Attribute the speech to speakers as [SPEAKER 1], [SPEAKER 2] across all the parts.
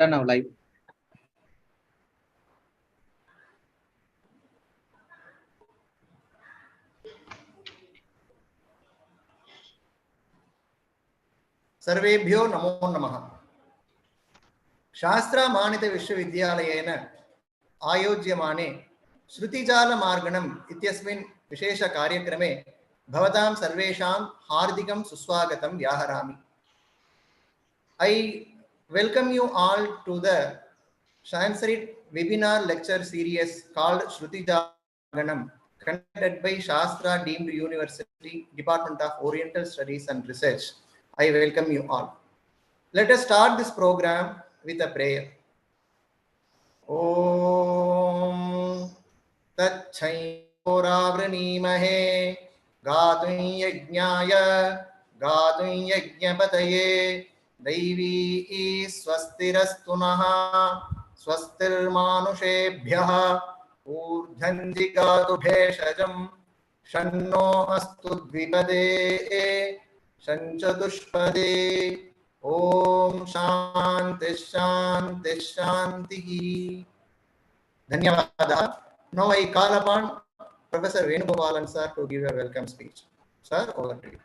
[SPEAKER 1] Done now live.
[SPEAKER 2] सर्वेभ्यो नमो नमः। शास्त्रमानित विश्वविद्यालयेन आयोज्यमाने श्रुतिजालमार्गणम् इत्यस्मिन् विशेषकार्यक्रमे भवतां सर्वेषां हार्दिकं सुस्वागतं व्याहरामि। I welcome you all to the Sanskrit webinar lecture series called Shrutijalanam, conducted by Shastra Deemed University, Department of Oriental Studies and Research. I welcome you all. Let us start this program with a prayer. Om Tatchairavanimahe Gatun Yajnaya Gatun Yajnapataye Daivi Swastirastunaha Swastirmanushebhyaha Urdhanjigatu Bheshajam Shanno Astu Dvipade Shanchadushpade Om Shanti Shanti Shanti. Dhanyavada. Now I call upon Professor Venugopalan sir to give a welcome speech. Sir, over to you.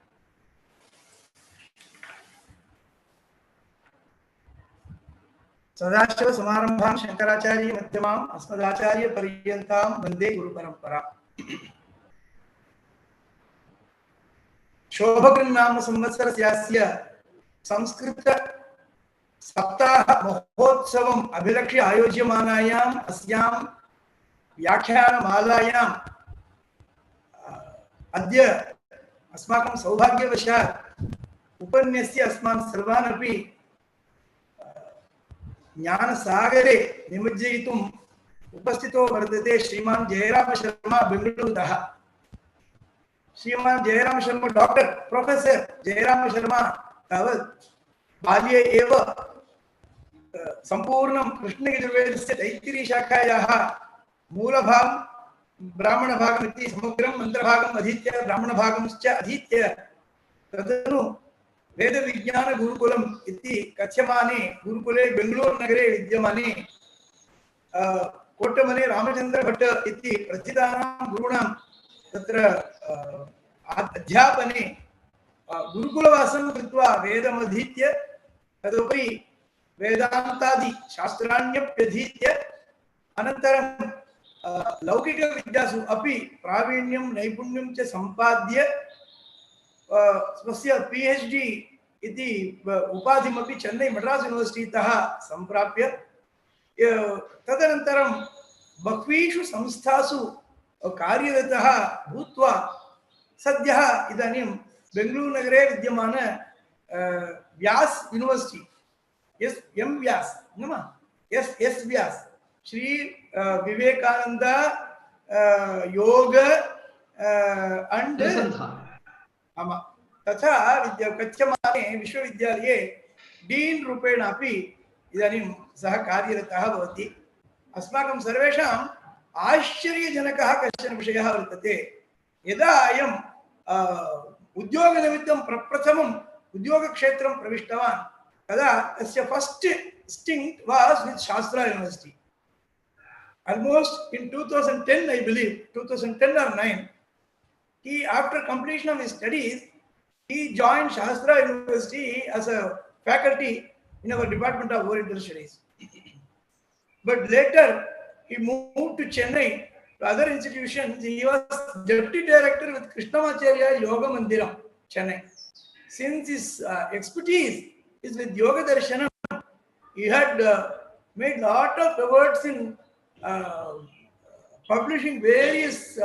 [SPEAKER 3] Sadashiv समारंभां Shankaracharya मध्यमां अस्मदाचार्य पर्यन्तां वन्दे गुरुपरंपरा। शोभकृन्नाम संवत्सरस्यास्य संस्कृत सप्ताह महोत्सवम् अभिलक्ष्य आयोज्यमानायाम् अस्यां व्याख्यानमालायाम् अद्य अस्माकं सौभाग्यवशात् उपन्यस्य अस्मान् सर्वान् अपि ज्ञानसागरे निमज्जयितुम् उपस्थितो वर्तते श्रीमान् जयराम शर्मा बेंगलूरुतः। श्रीमान् जयराम शर्मा डॉक्टर प्रोफेसर जयराम शर्मा तावत् बाल्ये एव संपूर्णं कृष्णयजुर्वेदस्य तैत्तिरीयशाखायाः मूलभागं ब्राह्मणभागमिति समग्रं मन्त्रभागम् अधीत्य ब्राह्मणभागंश्च अधीत्य तदनु वेदविज्ञान गुरुकुलम् इति कथ्यमाने गुरुकुले बेंगलूरु नगरे विद्यमाने कोट्टमने रामचंद्र भट्ट इति प्रथितानां गुरूणां तत्र अध्यापने गुरुकुलवासं कृत्वा वेदमधीत्य तदुपरि वेदान्तादि शास्त्राण्यप्यधीत्य अनन्तरं लौकिकविद्यासु अपि प्रावीण्यं नैपुण्यं च सम्पाद्य स्वस्य PhD इति उपाधिमपि चेन्नै मद्रास् यूनिवर्सिटीतः सम्प्राप्य तदनन्तरं बह्वीषु संस्थासु कार्यरतः भूत्वा सद्यः इदानीं बेंगलूरु नगरे विद्यमान व्यास यूनिवर्सिटी एम व्यास नम एस व्यास श्री विवेकानंद योग एंड आमा तथा कथ्यमाने विश्वविद्यालये डीन रूपेण अपि इदानीं सः कार्यरतः भवति। अस्माकं सर्वेषाम् आश्चर्यजनकः कश्चन विषयः वर्तते। यदा अयं उद्योगनिमित्तं प्रप्रथमम् उद्योगक्षेत्रं प्रविष्टवान् तदा तस्य फस्ट् स्टिंक्ट् वास् वित् शास्त्रा university. Almost in 2010, I believe 2010 or 9, he, after completion of his studies, he joined Shastra University as a faculty in our Department of Oriental Studies. But later, he moved to Chennai to other institutions. He was deputy director with Krishnamacharya Yoga Mandiram, Chennai. Since his expertise is with Yoga Darshanam, he had made a lot of efforts in publishing various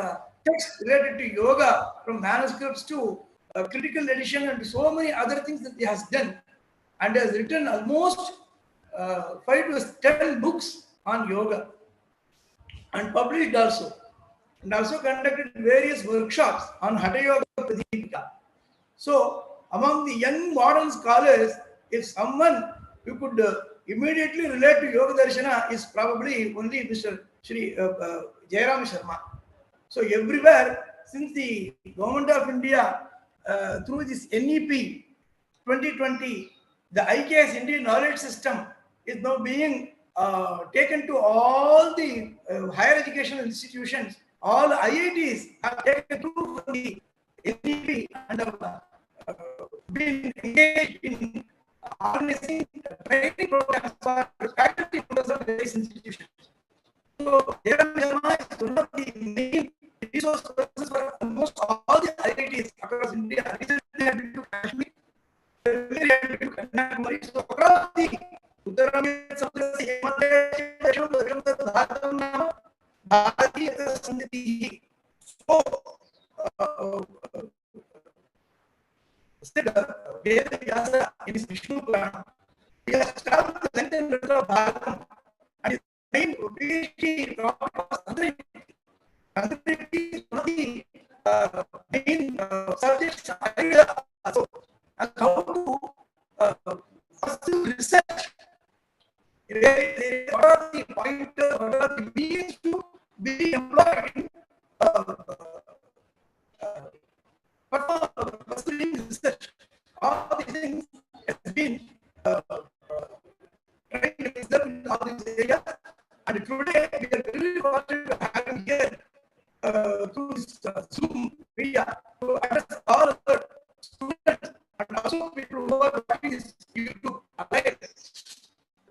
[SPEAKER 3] texts related to yoga, from manuscripts to critical edition and so many other things that he has done, and has written almost 5 to 10 books on yoga and published also, and also conducted various workshops on Hatha Yoga Pradipika. So among the young modern scholars, if someone who could immediately relate to Yoga Darshana is probably only Mr. Shri Jayaraman Sharma. So everywhere, since the Government of India, through this NEP 2020, the IKS Indian Knowledge System is now being taken to all the higher educational institutions. All IITs have taken through from the NDP and have been engaged in organizing training programs for faculty members of various institutions. So, M.Jayaraman is one of the main resource persons for almost all the IITs across India. Recently, I have been to Kashmir. So, across the Uttarakhand, Samudra, so, Veda Vyasa in his Vishnu Purana, he has traveled the length and breadth of Bhagavatam, and his main PhD topic was Tantricity. Tantricity is one of the main subjects also, and how to pursue research. What are the pointers, what are the means to be employed in pursuing research? All these things has been trying to preserve in all these areas. And today we are very fortunate to have him here through this Zoom media to address all our students and also people who are watching this YouTube live.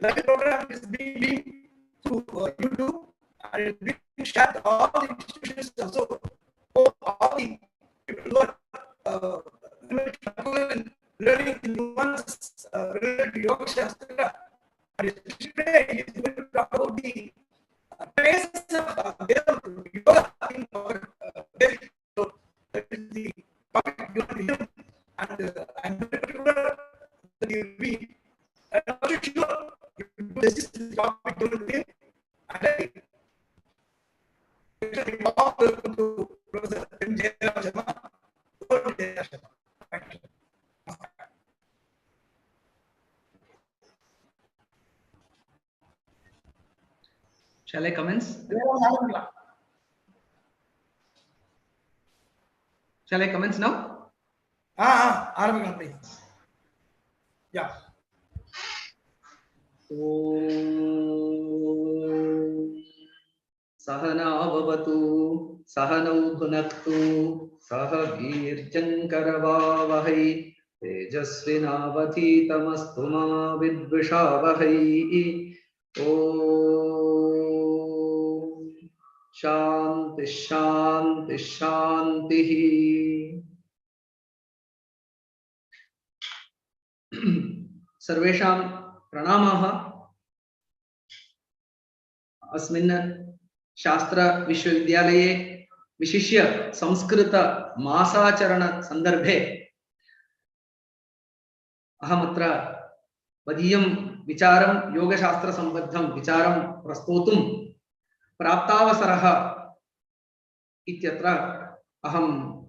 [SPEAKER 3] Live program is being through YouTube and it is being shared to all the institutions also. All the people who are learning the nuances related to Yoga Shastra. And today he is going to talk about the basis of yoga in our Vedic. So that is the topic given to him, and I'm very particular that he will be. I'm not sure this is the topic given to him, and I welcome to Professor M.Jayaraman. Thank you.
[SPEAKER 1] Shall I commence? Shall I commence now?
[SPEAKER 3] Arambham, please. Yeah.
[SPEAKER 1] Sahana bhavatu, sahanau bhunaktu, sah virjam karavavahai, tejasvinavadhitamastu ma vidvishavahai. Om Shanti Shanti Shanti. Sarvesham pranamaha. Asmin Shastra Vishwavidyalaye Vishishya Samskrita Masacharana Sandarbhe Ahamatra Vadiyam Vicharam Yoga Shastra Sambadham Vicharam Prastotum Praptavasaraha Ityatra Aham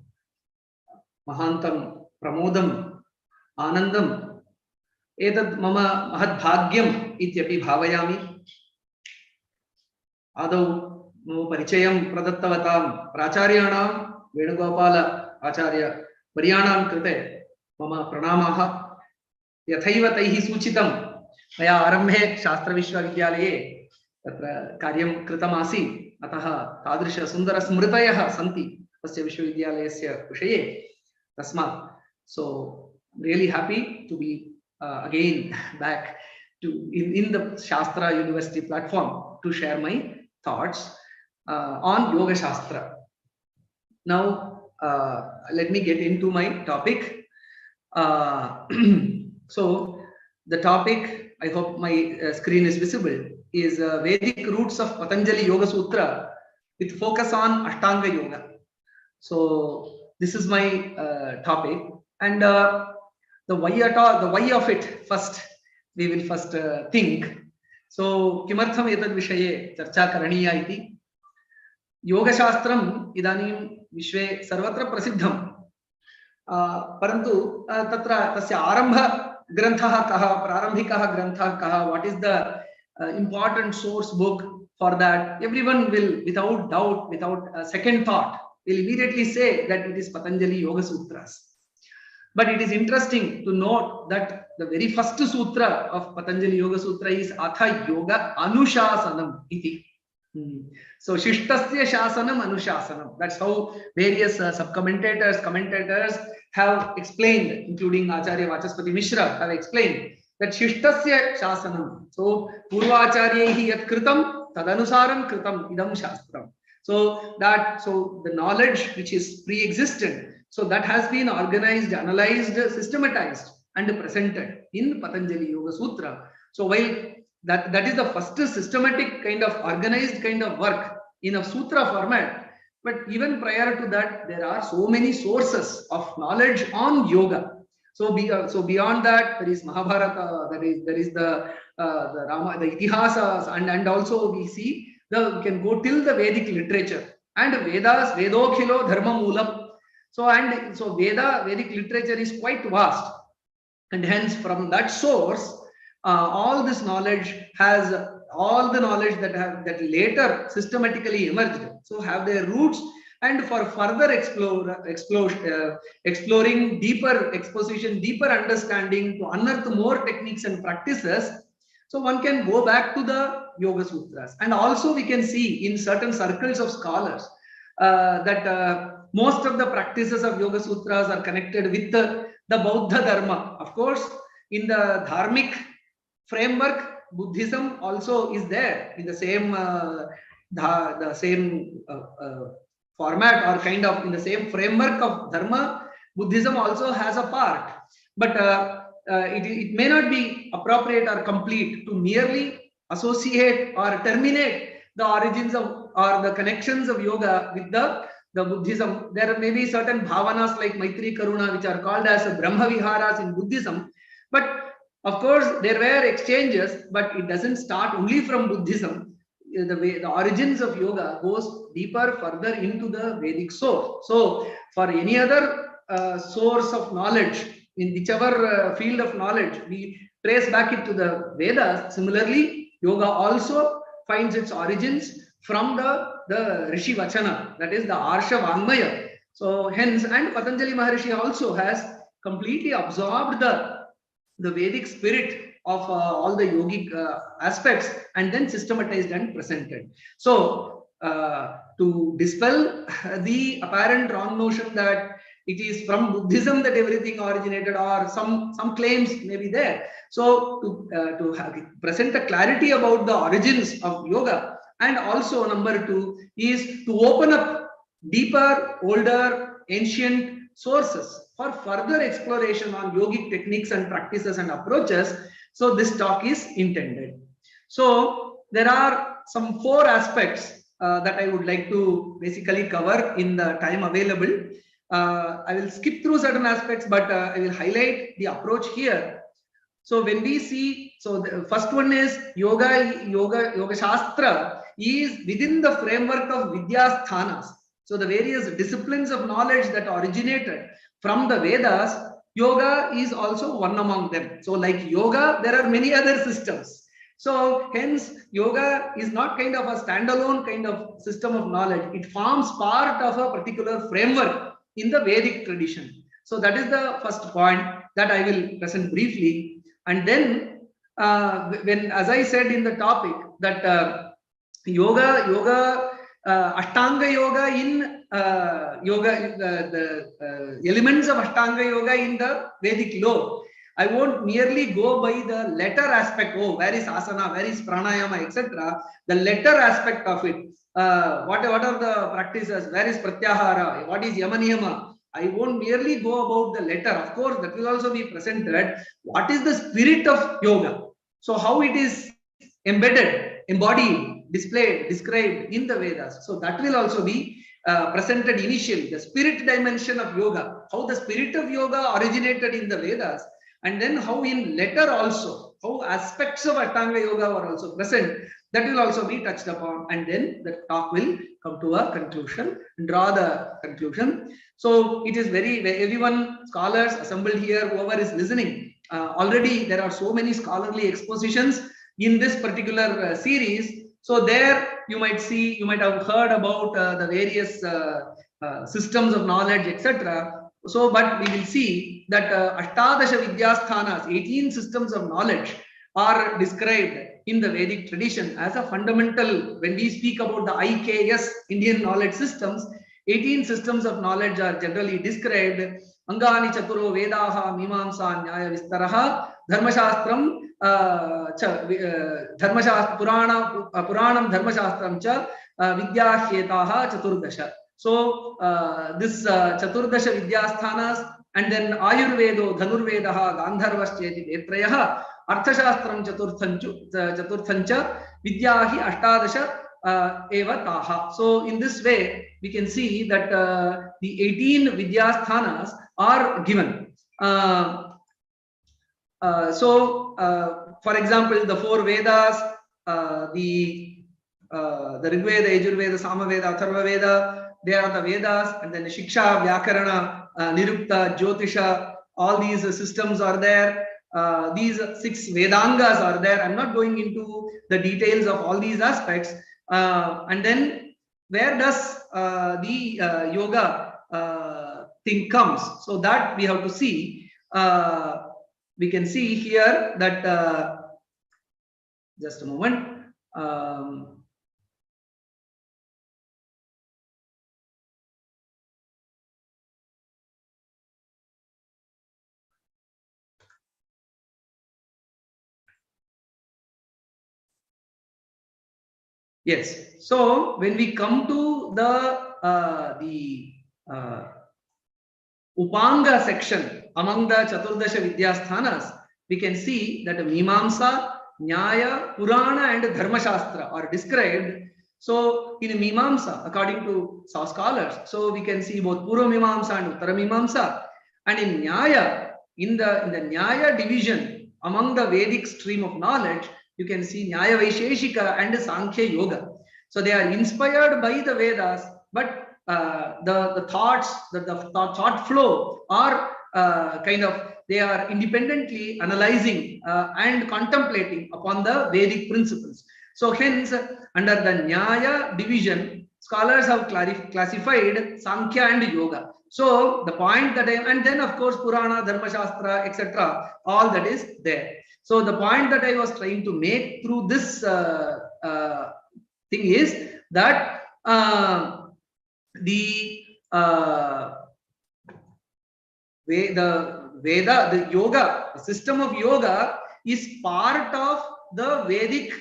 [SPEAKER 1] Mahantam Pramodam Anandam Etad Mama Mahadbhagyam Ityapi Bhavayami. Adau Parichayam Pradattavatam Pracharyanam Venugopala Acharya Varyanam Krite Mama Pranamaha. Yathaiva taihi suchitam maya arambhe Shastra Vishwavidyalaye tatra karyam kritamasi ataha tadrisha sundara smritayah santi tasya Vishwavidyalayasya vishaye tasmat. So really happy to be again back to in the Shastra University platform to share my thoughts on Yoga Shastra. Now let me get into my topic. So the topic, I hope my screen is visible, is Vedic roots of Patanjali Yoga Sutra with focus on Ashtanga Yoga. So this is my topic, and the why of it first we will first think. So kimartham etad vishaye charcha karaniya iti. Yoga Shastram idanim vishwe sarvatra prasiddham. Parantu tatra tasya arambha grantha kaha, prarambhikaha grantha kaha, what is the important source book for that? Everyone will, without doubt, without a second thought, will immediately say that it is Patanjali Yoga Sutras. But it is interesting to note that the very first sutra of Patanjali Yoga Sutra is Atha Yoga Anushasanam iti. So Shishtasya Shasanam Anushasanam. That's how various commentators have explained, including Acharya Vachaspati Mishra have explained that Shishtasya Shasanam. So Purvacharyehi yat kritam tadanusaram kritam idam shastram. So the knowledge which is pre-existent, so that has been organized, analyzed, systematized, and presented in Patanjali Yoga Sutra. So while that is the first systematic kind of organized kind of work in a sutra format, but even prior to that, there are so many sources of knowledge on yoga. So beyond that, there is Mahabharata, there is the Rama, the Itihasas, and also we see we can go till the Vedic literature and Vedas, Vedokhilo Dharma Moolam. So Vedic literature is quite vast, and hence from that source, all this knowledge has all the knowledge that later systematically emerged. So have their roots, and for further exploring deeper exposition, deeper understanding, to unearth more techniques and practices. So one can go back to the Yoga Sutras, and also we can see in certain circles of scholars that most of the practices of Yoga Sutras are connected with the Bauddha Dharma. Of course, in the Dharmic framework, Buddhism also is there in the same format, or kind of in the same framework of Dharma. Buddhism also has a part, but it may not be appropriate or complete to merely associate or terminate the origins of or the connections of yoga with the Buddhism. There may be certain bhavanas like Maitri Karuna which are called as Brahma Viharas in Buddhism, but of course there were exchanges, but it doesn't start only from Buddhism. The origins of yoga goes deeper, further into the Vedic source. So for any other source of knowledge, in whichever field of knowledge we trace back it to the Vedas, similarly yoga also finds its origins from the Rishi Vachana, that is the Arsha Vangmaya. So hence, and Patanjali Maharishi also has completely absorbed the Vedic spirit of all the yogic aspects, and then systematized and presented. So to dispel the apparent wrong notion that it is from Buddhism that everything originated, or some claims may be there. So to present a clarity about the origins of yoga, and also number two is to open up deeper, older, ancient sources for further exploration on yogic techniques and practices and approaches. So this talk is intended. So there are some 4 aspects that I would like to basically cover in the time available. I will skip through certain aspects, but I will highlight the approach here. So when we see, so the first one is Yoga Shastra is within the framework of Vidyasthanas. So the various disciplines of knowledge that originated from the Vedas, yoga is also one among them. So like yoga, there are many other systems. So hence yoga is not kind of a standalone kind of system of knowledge. It forms part of a particular framework in the Vedic tradition. So that is the first point that I will present briefly. And then when, as I said in the topic, that Ashtanga yoga in the elements of Ashtanga yoga in the Vedic law. I won't merely go by the letter aspect. Oh, where is asana, where is pranayama, etc. The letter aspect of it. What are the practices? Where is pratyahara? What is yamaniyama? I won't merely go about the letter. Of course, that will also be presented. What is the spirit of yoga? So how it is embedded, embodied, displayed, described in the Vedas. So that will also be presented initially. The spirit dimension of yoga, how the spirit of yoga originated in the Vedas, and then how in letter also, how aspects of Ashtanga yoga were also present. That will also be touched upon, and then the talk will come to a conclusion, draw the conclusion. So it is everyone, scholars assembled here, whoever is listening, already there are so many scholarly expositions in this particular series. So there you might see, you might have heard about the various systems of knowledge, etc. So, but we will see that Ashtadasha Vidyasthanas, 18 systems of knowledge, are described in the Vedic tradition as a fundamental. When we speak about the IKS, Indian knowledge systems, 18 systems of knowledge are generally described. Angani Chaturo Vedaha Mimamsa Nyaya Vistaraha Dharmashastram Dharmashastra Puranam Dharmashastram Cha Vidyahyetaha Chaturdasha. So this Chaturdasha Vidyasthanas, and then Ayurvedo Dhanurvedaha Gandharvascheti Etrayaha Arthashastram Chaturthancha Vidyahi Ashtadasha Eva Taha. So in this way we can see that the 18 Vidyasthanas are given. For example, the 4 Vedas, the Rigveda, Yajurveda, Samaveda, Atharvaveda, they are the Vedas, and then Shiksha, Vyakarana, Nirukta, Jyotisha, all these systems are there. These 6 Vedangas are there. I'm not going into the details of all these aspects. And then where does the yoga thing comes? So that we have to see. We can see here that just a moment. Yes. So when we come to the Upanga section among the Chaturdasha Vidyasthanas, we can see that Mimamsa, Nyaya, Purana and Dharmashastra are described. So in Mimamsa, according to some scholars, so we can see both Purva Mimamsa and Uttara Mimamsa. And in Nyaya, in the Nyaya division among the Vedic stream of knowledge, you can see Nyaya Vaisheshika and Sankhya Yoga. So they are inspired by the Vedas, but the thoughts, the thought flow are they are independently analyzing and contemplating upon the Vedic principles. So hence, under the Nyaya division, scholars have classified Sankhya and Yoga. So the point that and then of course Purana, Dharmashastra, etc., all that is there. So the point that I was trying to make through this thing is that the Veda, the yoga, the system of yoga is part of the Vedic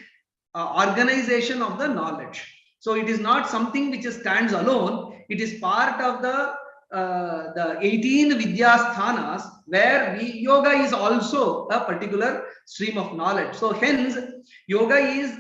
[SPEAKER 1] organization of the knowledge. So it is not something which stands alone. It is part of the 18 Vidyasthanas, where yoga is also a particular stream of knowledge. So hence, yoga is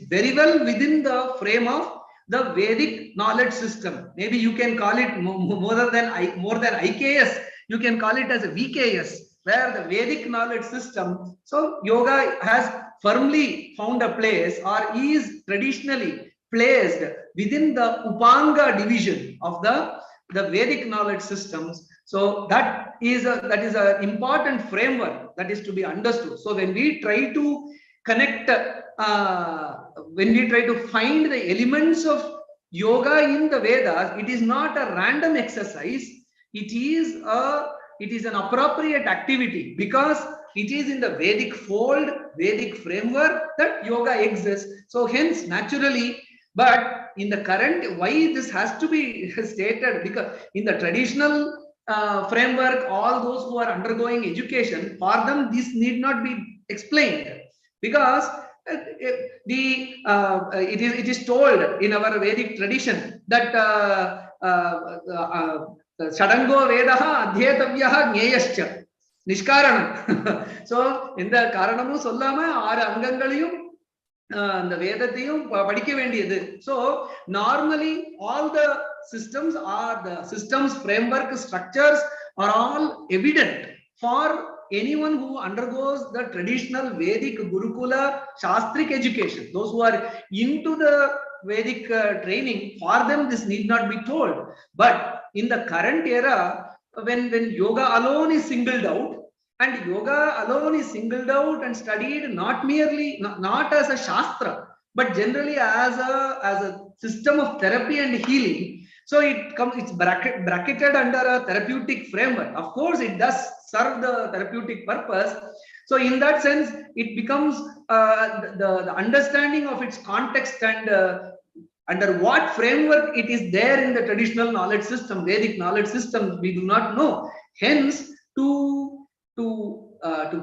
[SPEAKER 1] very well within the frame of the Vedic knowledge system. Maybe you can call it more than IKS. You can call it as a VKS, where the Vedic knowledge system. So yoga has firmly found a place, or is traditionally placed within the Upanga division of the Vedic knowledge systems. So that is an important framework that is to be understood. So when we try to connect, when we try to find the elements of yoga in the Vedas, it is not a random exercise. It is an appropriate activity, because it is in the Vedic fold, Vedic framework that yoga exists. So hence, naturally, but in the current, why this has to be stated, because in the traditional framework, all those who are undergoing education, for them this need not be explained, because it is told in our Vedic tradition that Shadango Vedaha Adhyetavyaha Nyayascha Nishkaranam. So in the Karanamu Sollama or Angangalayum the Vedathayum padikka vendiyadu. So normally all the systems framework structures are all evident for anyone who undergoes the traditional Vedic Gurukula Shastric education. Those who are into the Vedic training, for them this need not be told. But in the current era, when yoga alone is singled out, and yoga alone is singled out and studied not as a shastra, but generally as a system of therapy and healing. So it's bracketed under a therapeutic framework. Of course, it does serve the therapeutic purpose. So in that sense, it becomes the understanding of its context and under what framework it is there in the traditional knowledge system, Vedic knowledge system, we do not know. Hence, to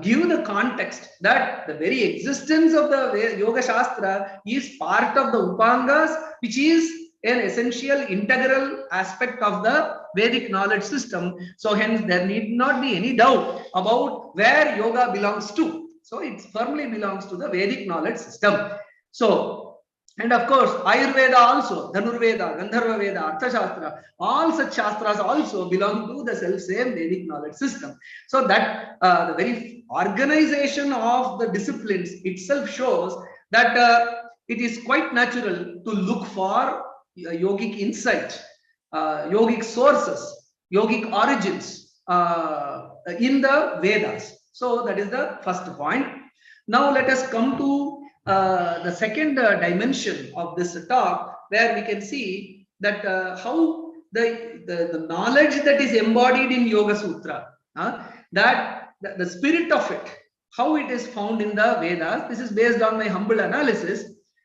[SPEAKER 1] give the context that the very existence of the Yoga Shastra is part of the Upangas, which is an essential integral aspect of the Vedic knowledge system. So hence there need not be any doubt about where yoga belongs to. So it firmly belongs to the Vedic knowledge system. So, and of course Ayurveda also, Dhanurveda, Gandharva Veda, Arthashastra, all such shastras also belong to the self-same Vedic knowledge system. So that the very organization of the disciplines itself shows that it is quite natural to look for yogic insight, yogic sources, yogic origins in the Vedas. So that is the first point. Now let us come to the second dimension of this talk, where we can see that how the knowledge that is embodied in Yoga Sutra, that the spirit of it, how it is found in the Vedas. This is based on my humble analysis.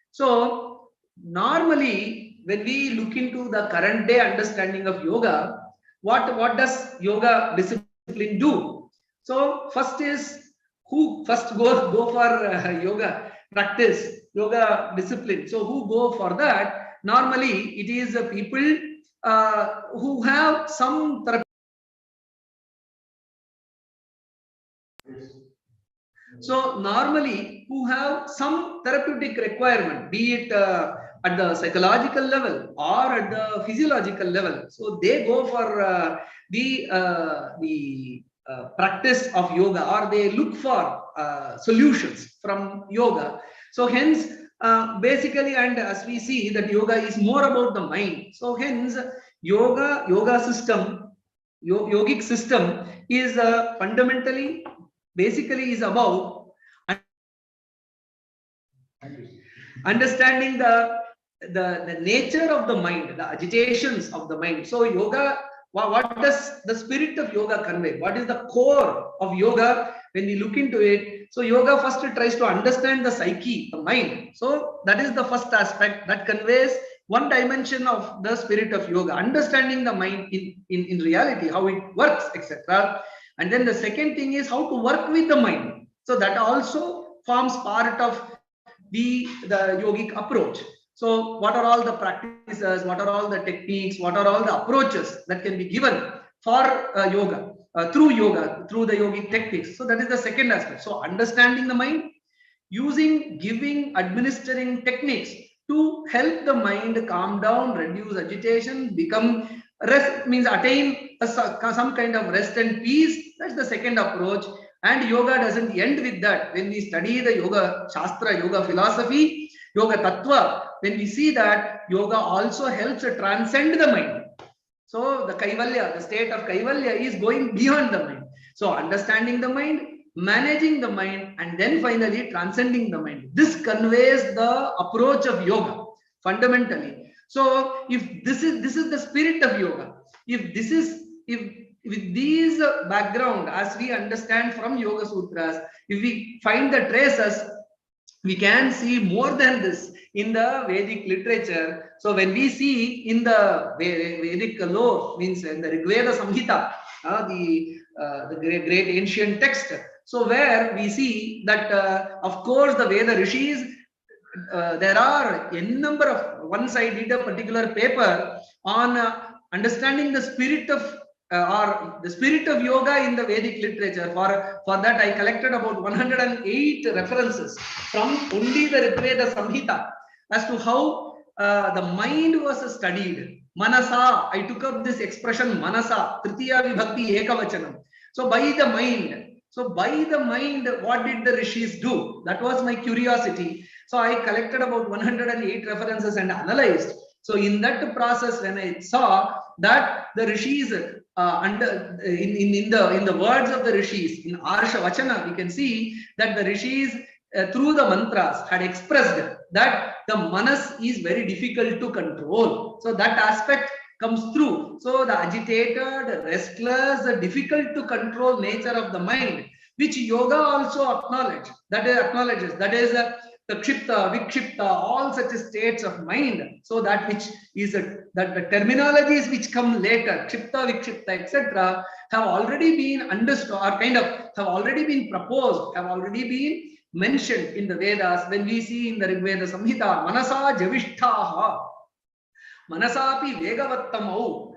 [SPEAKER 1] So normally, when we look into the current day understanding of yoga, what does yoga discipline do? So first is who first go for yoga practice, yoga discipline. So who go for that? Normally it is people who have some therapy. So normally who have some therapeutic requirement, be it at the psychological level or at the physiological level. So they go for the practice of yoga, or they look for solutions from yoga. So hence basically, and as we see that yoga is more about the mind. So hence yoga system, yogic system is fundamentally, basically is about understanding the nature of the mind, the agitations of the mind. So yoga, what does the spirit of yoga convey? What is the core of yoga when we look into it? So yoga first tries to understand the psyche, the mind. So that is the first aspect that conveys one dimension of the spirit of yoga, understanding the mind in reality, how it works, etc. And then the second thing is how to work with the mind. So that also forms part of the yogic approach. So what are all the practices, what are all the techniques, what are all the approaches that can be given for yoga, through the yogic techniques. So that is the second aspect. So understanding the mind, using, giving, administering techniques to help the mind calm down, reduce agitation, become rest, means attain some kind of rest and peace. That's the second approach. And yoga doesn't end with that. When we study the yoga shastra, yoga philosophy, yoga tattva, when we see that yoga also helps to transcend the mind. So the kaivalya, the state of kaivalya is going beyond the mind. So understanding the mind, managing the mind, and then finally transcending the mind. This conveys the approach of yoga fundamentally. So if this is the spirit of yoga, with these background, as we understand from Yoga Sutras, if we find the traces, we can see more than this in the Vedic literature. So when we see in the Vedic lore, means in the Rigveda Samhita, the great ancient text, so where we see that of course the Veda Rishis, there are a number of, once I did a particular paper on understanding the spirit of or the spirit of yoga in the Vedic literature. For that I collected about 108 references from only the Rigveda Samhita as to how the mind was studied. Manasa, I took up this expression Manasa, Tritiya Vibhakti Ekavachanam. So by the mind, what did the rishis do? That was my curiosity. So I collected about 108 references and analyzed. So in that process, when I saw that the rishis in the words of the rishis, in Arsha Vachana, we can see that the rishis through the mantras had expressed that the manas is very difficult to control. So that aspect comes through. So the agitated, restless, the difficult to control nature of the mind, which yoga also acknowledges. That is the kshipta, vikshipta, all such states of mind. So that which is that the terminologies which come later, kshipta, vikshipta, etc., have already been understood, or kind of have already been proposed, have already been mentioned in the Vedas. When we see in the Rig Veda Samhita, manasa javishtaha, manasapi vegavattamau.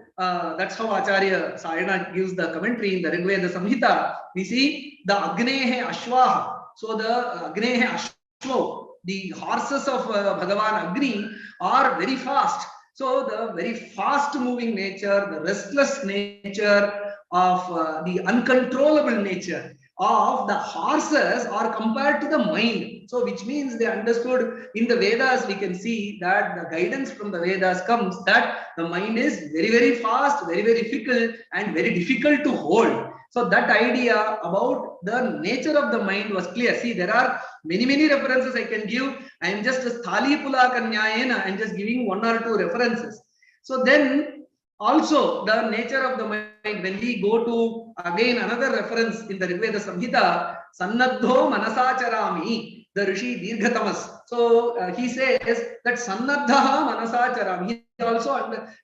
[SPEAKER 1] That's how Acharya Sayana gives the commentary in the Rig Veda Samhita. We see the Agnehe Ashwaha. So the Agnehe Ashwa, the horses of Bhagavan Agni are very fast. So the very fast moving nature, the restless nature of the uncontrollable nature of the horses are compared to the mind. So which means they understood in the Vedas, we can see that the guidance from the Vedas comes that the mind is very, very fast, very, very fickle and very difficult to hold. So that idea about the nature of the mind was clear. See, there are many references I can give. I am just Thali Pulaka Nyayena, I am just giving one or two references. So then also the nature of the mind, when we go to again another reference in the Rig Veda Samhita, Sannadho Manasacharami, the Rishi Dirghatamas. So he says that Sannadha Manasacharami.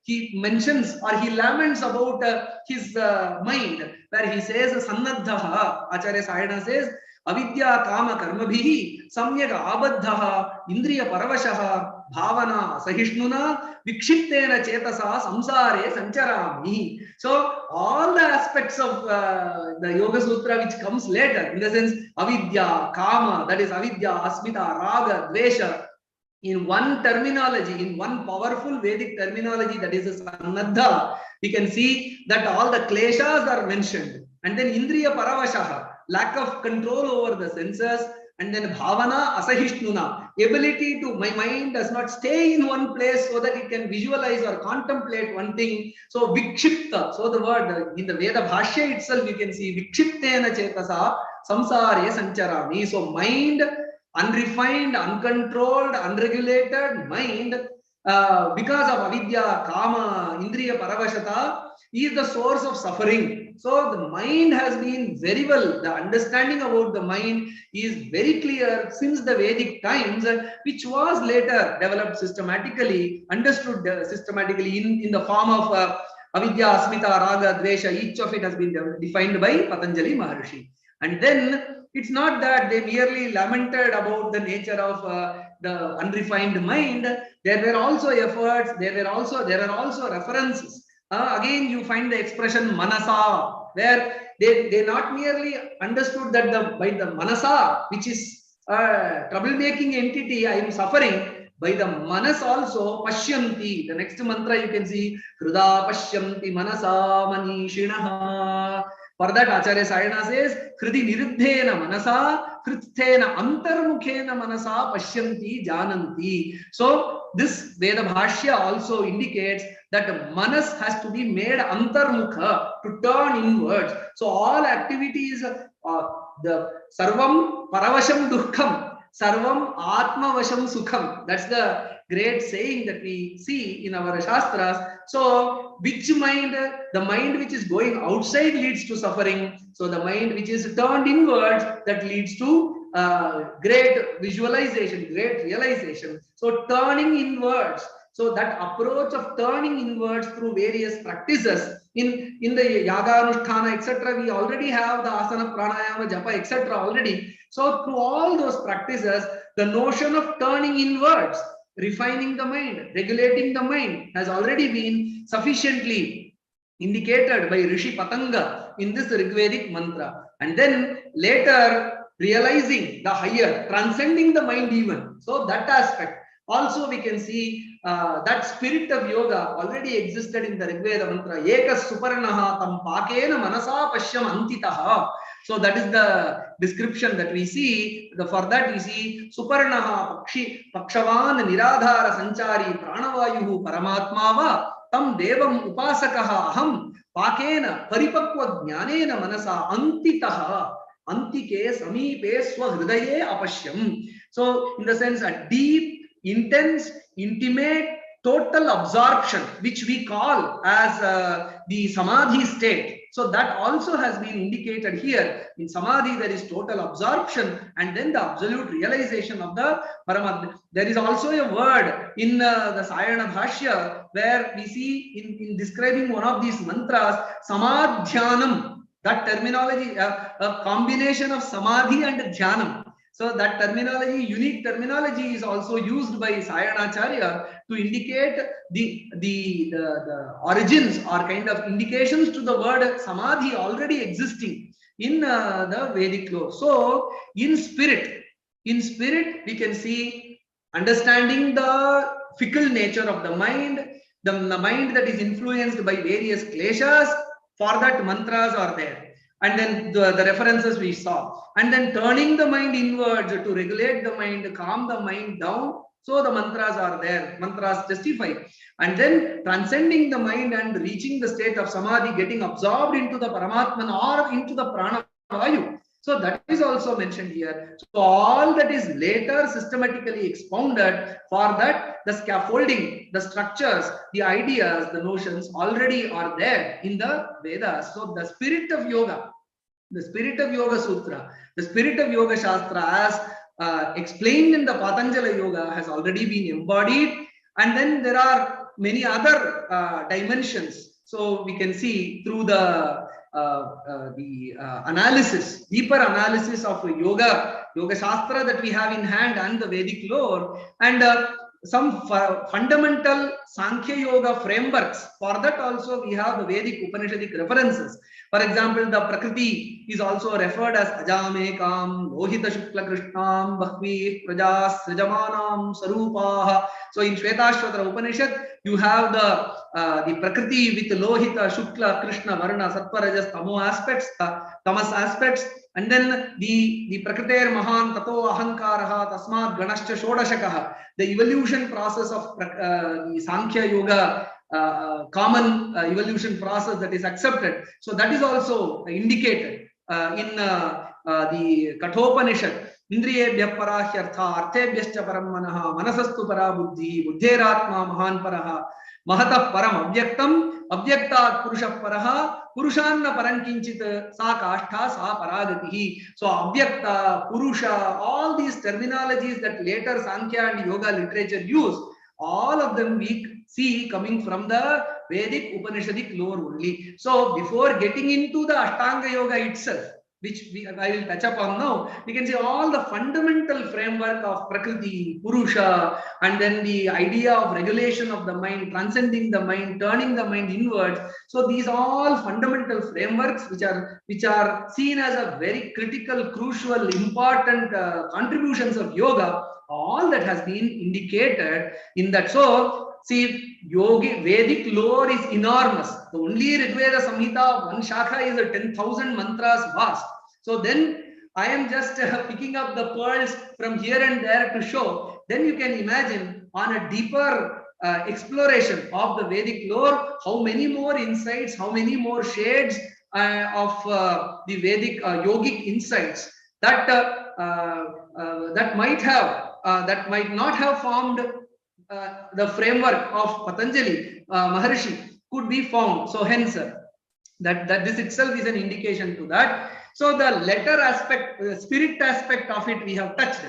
[SPEAKER 1] He mentions or he laments about his mind, where he says Sannadha. Acharya Sayana says avidya kama karmabhihi samyak abadhaha indriya paravashaha bhavana sahishnuna vikshiptena chetasa samsare sancharami. So all the aspects of the Yoga Sutra which comes later, in the sense avidya, kama, that is avidya, asmita, raga, dvesha, in one terminology, in one powerful Vedic terminology, that is a Sannadha, we can see that all the kleshas are mentioned. And then Indriya Paravashaha, lack of control over the senses. And then Bhavana Asahishnuna, ability to, my mind does not stay in one place so that it can visualize or contemplate one thing. So Vikshipta, so the word in the Veda Bhashya itself, you can see Vikshiptena Chetasa Samsare Sancharami. So mind, unrefined, uncontrolled, unregulated mind, because of avidya, kama, indriya paravashata, is the source of suffering. So the mind has been very well, the understanding about the mind is very clear since the Vedic times, which was later developed systematically, understood systematically in the form of avidya, asmita, raga, dvesha. Each of it has been defined by Patanjali Maharshi. And then it's not that they merely lamented about the nature of the unrefined mind. There were also efforts, there are also references. Again, you find the expression manasa, where they not merely understood that by the manasa, which is a troublemaking entity, I am suffering. By the manas also, pashyanti. The next mantra you can see, hruda pashyanti manasa manishinaha. For that, Acharya Sayana says, Hridi niruddhena manasa, hritthena antarmukhena manasa pashyanti jananti. So, this Veda Bhashya also indicates that manas has to be made antarmukha, to turn inwards. So, all activities, the sarvam paravasham dukkham, sarvam atmavasham sukham. That's the great saying that we see in our Shastras. So, which mind? The mind which is going outside leads to suffering. So, the mind which is turned inwards, that leads to great visualization, great realization. So, turning inwards. So, that approach of turning inwards through various practices in the yaga, anusthana, etc., we already have the asana, pranayama, japa, etc. already. So, through all those practices, the notion of turning inwards, refining the mind, regulating the mind has already been sufficiently indicated by Rishi Patanga in this Rigvedic mantra. And then later realizing the higher, transcending the mind even. So that aspect. Also we can see that spirit of yoga already existed in the Rigveda mantra. Ekas suparnaha tam pakena manasa pashyam antitaha. So that is the description that we see. For that we see Suparnaha Pakshavan Niradhara Sanchari Pranavayuhu Paramatmava Tam Devam Upasakaha Aham Pakena Paripakwa Jnanena Manasa Antitaha Antike Samipe Swahridaye Apashyam. So in the sense a deep, intense, intimate total absorption, which we call as the samadhi state. So that also has been indicated here. In samadhi, there is total absorption and then the absolute realization of the Paramatma. There is also a word in the Sayana Bhashya where we see in describing one of these mantras, Samadhyanam. That terminology, a combination of samadhi and dhyanam. So that terminology, unique terminology, is also used by Sayanacharya to indicate the origins or kind of indications to the word samadhi already existing in the Vedic lore. So in spirit we can see understanding the fickle nature of the mind, the mind that is influenced by various kleshas. For that, mantras are there, and then the references we saw, and then turning the mind inwards to regulate the mind, calm the mind down. So the mantras are there, mantras justify, and then transcending the mind and reaching the state of samadhi, getting absorbed into the Paramatman or into the prana vayu. So that is also mentioned here. So all that is later systematically expounded, for that the scaffolding, the structures, the ideas, the notions already are there in the Vedas. So the spirit of yoga, the spirit of Yoga Sutra, the spirit of Yoga Shastra as explained in the Patanjali Yoga has already been embodied. And then there are many other dimensions. So we can see through the analysis, deeper analysis of Yoga Shastra that we have in hand and the Vedic lore, and some fundamental Sankhya Yoga frameworks. For that also we have the Vedic Upanishadic references. For example, the Prakriti is also referred as Ajamekam, Lohita Shukla Krishnam, Bhakvi, Prajas, Srijamanam, Sarupah. So in Shvetashvatra Upanishad, you have the Prakriti with Lohita, Shukla, Krishna, Varna, Sattva, Rajas, Tamo aspects, Tamas aspects, and then the Prakriter Mahan, Tato Ahankaraha, Tasmat Ganascha Shodashakaha, the evolution process of the Sankhya Yoga, common evolution process that is accepted. So that is also indicated in the Kathopanishad. Indriyebhya parahyartha, arthebhyascha param manaha, manasastu para buddhi, buddheratma mahan paraha, mahatah param abhyaktam, abhyaktat purushah paraha, purushanna parankinchit sa kashtha sa paragatihi. So abhyakta, purusha, all these terminologies that later Sankhya and Yoga literature use, all of them we see coming from the Vedic Upanishadic lore only. So before getting into the Ashtanga Yoga itself, which I will touch upon now, we can see all the fundamental framework of Prakriti, Purusha, and then the idea of regulation of the mind, transcending the mind, turning the mind inwards. So these all fundamental frameworks which are seen as a very critical, crucial, important contributions of yoga, all that has been indicated in that. So see, Vedic lore is enormous. The only Rigveda Samhita, one shakha is a 10,000 mantras vast. So then I am just picking up the pearls from here and there to show. Then you can imagine on a deeper exploration of the Vedic lore, how many more insights, how many more shades of the Vedic yogic insights that that might not have formed the framework of Patanjali Maharshi could be found. So hence that this itself is an indication to that. So the letter aspect, the spirit aspect of it we have touched.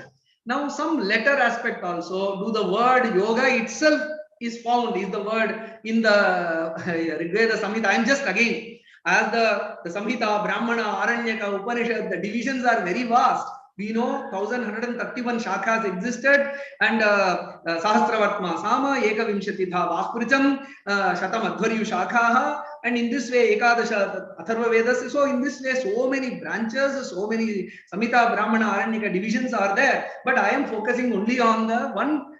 [SPEAKER 1] Now some letter aspect also. Do the word yoga itself is found, is the word in the Rigveda Samhita. I am just again, as the Samhita, Brahmana, Aranyaka, Upanishad, the divisions are very vast. We know 1131 shakhas existed, and Sahasravatma Sama, Ekavimshatitha Vaspuricham, Shatamadhvaryu Shakhaha, and in this way Ekadasha Atharva Vedas. So in this way, so many branches, so many Samhita, Brahmana, Aranyaka divisions are there. But I am focusing only on the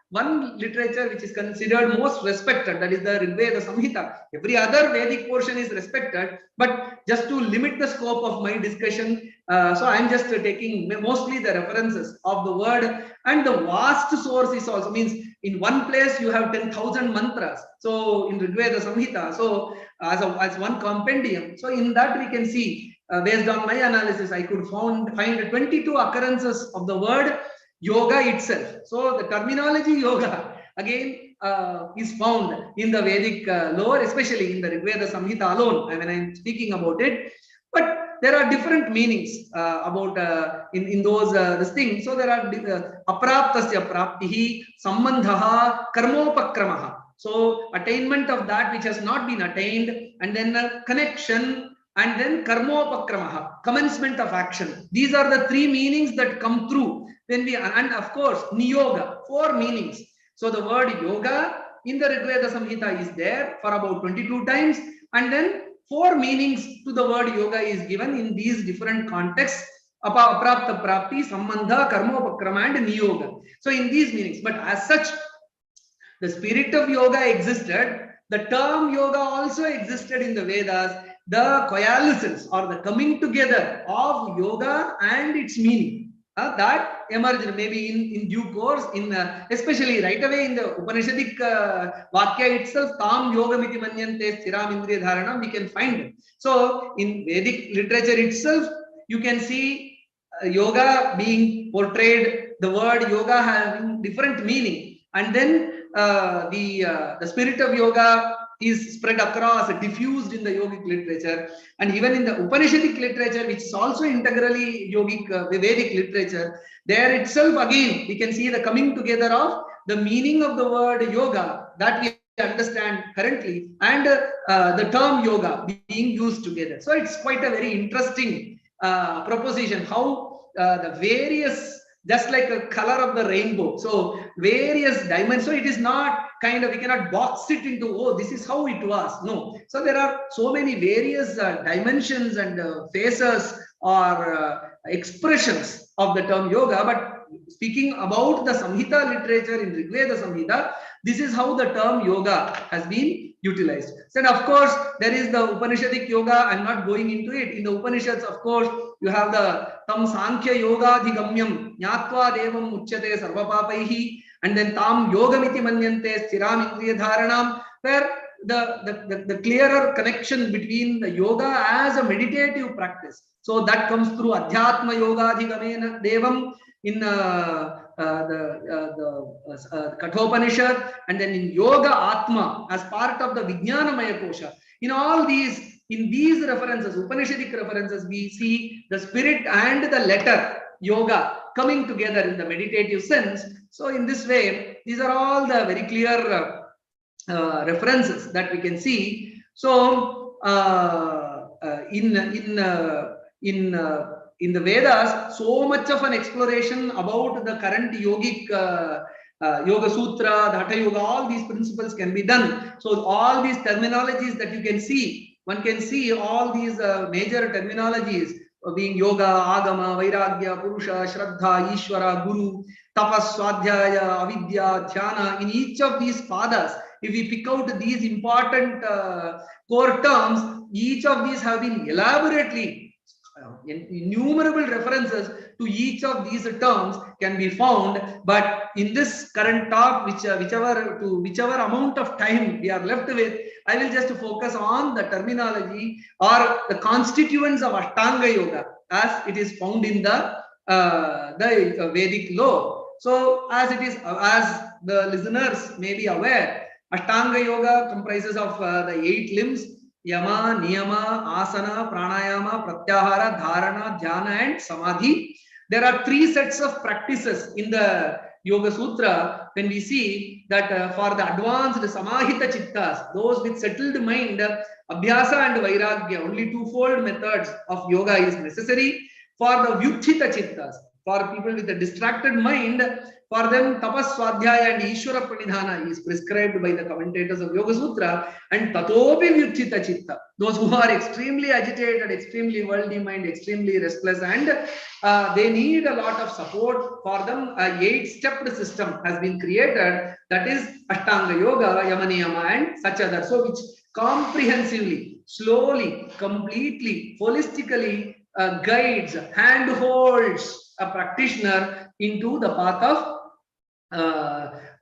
[SPEAKER 1] one literature which is considered most respected, that is the Rigveda Samhita. Every other Vedic portion is respected, but just to limit the scope of my discussion, so I am just taking mostly the references of the word, and the vast source is also, means in one place you have 10,000 mantras. So in Rigveda Samhita, so as one compendium, so in that we can see, based on my analysis, I could find 22 occurrences of the word yoga itself. So the terminology yoga, again, is found in the Vedic lore, especially in the Rigveda Samhita alone, when I'm speaking about it. But there are different meanings about in those this thing. So there are apraptasya praptihi, sambandhaha, karmopakramaha. So attainment of that which has not been attained, and then connection, and then karmopakramaha, commencement of action. These are the three meanings that come through when we, and of course niyoga, four meanings. So the word yoga in the Rigveda Samhita is there for about 22 times, and then four meanings to the word yoga is given in these different contexts: aprapta prapti, sambandha, karmopakrama, and niyoga. So in these meanings, but as such, the spirit of yoga existed. The term yoga also existed in the Vedas. The coalescence or the coming together of yoga and its meaning that emerged maybe in due course, in especially right away in the Upanishadic Vakya itself, tam yogamiti manyante stiram indriya dharanam, we can find it. So in Vedic literature itself, you can see yoga being portrayed, the word yoga having different meaning, and then the spirit of yoga is spread across, diffused in the yogic literature, and even in the Upanishadic literature, which is also integrally yogic Vedic literature. There itself again we can see the coming together of the meaning of the word yoga that we understand currently, and the term yoga being used together. So it's quite a very interesting proposition, how the various, just like a color of the rainbow, so various dimensions. So it is not kind of, we cannot box it into, oh, this is how it was. No. So there are so many various dimensions and phases or expressions of the term yoga. But speaking about the Samhita literature in Rigveda Samhita, this is how the term yoga has been utilized. Then of course there is the Upanishadic yoga. I'm not going into it. In the Upanishads, of course, you have the tam sankhya yoga dhigamyam nyatva devam uchyate sarvapapaihi, and then tam yogamiti manyante stiram indriya dharanam, where the clearer connection between the yoga as a meditative practice. So that comes through adhyatma yoga dhigamena devam in the Kathopanishad, and then in Yoga Atma as part of the Vijnanamaya Kosha. In all these, in these references, Upanishadic references, we see the spirit and the letter yoga coming together in the meditative sense. So in this way, these are all the very clear references that we can see. So in the Vedas, so much of an exploration about the current yogic Yoga Sutra, the Hatha Yoga, all these principles can be done. So all these terminologies that you can see, one can see all these major terminologies being yoga, agama, vairagya, purusha, shraddha, ishvara, guru, tapas, swadhyaya, avidya, dhyana. In each of these padas, if we pick out these important core terms, each of these have been elaborately, innumerable references to each of these terms can be found. But in this current talk, whichever amount of time we are left with, I will just focus on the terminology or the constituents of Ashtanga Yoga as it is found in the Vedic lore. So as it is, as the listeners may be aware, Ashtanga Yoga comprises of the 8 limbs: Yama, Niyama, Asana, Pranayama, Pratyahara, Dharana, Dhyana, and Samadhi. There are 3 sets of practices in the Yoga Sutra. When we see that for the advanced Samahita Chittas, those with settled mind, Abhyasa and Vairagya, only 2-fold methods of yoga is necessary. For the Vyuchita Chittas, for people with a distracted mind, for them Tapas, Swadhyaya and Ishvara Pranidhana is prescribed by the commentators of Yoga Sutra. And Tatopi Vyuchita Chitta, those who are extremely agitated, extremely worldly mind, extremely restless, and they need a lot of support. For them, a 8-stepped system has been created, that is Ashtanga Yoga, Yama Niyama, and such others. So which comprehensively, slowly, completely, holistically guides, handholds a practitioner into the path of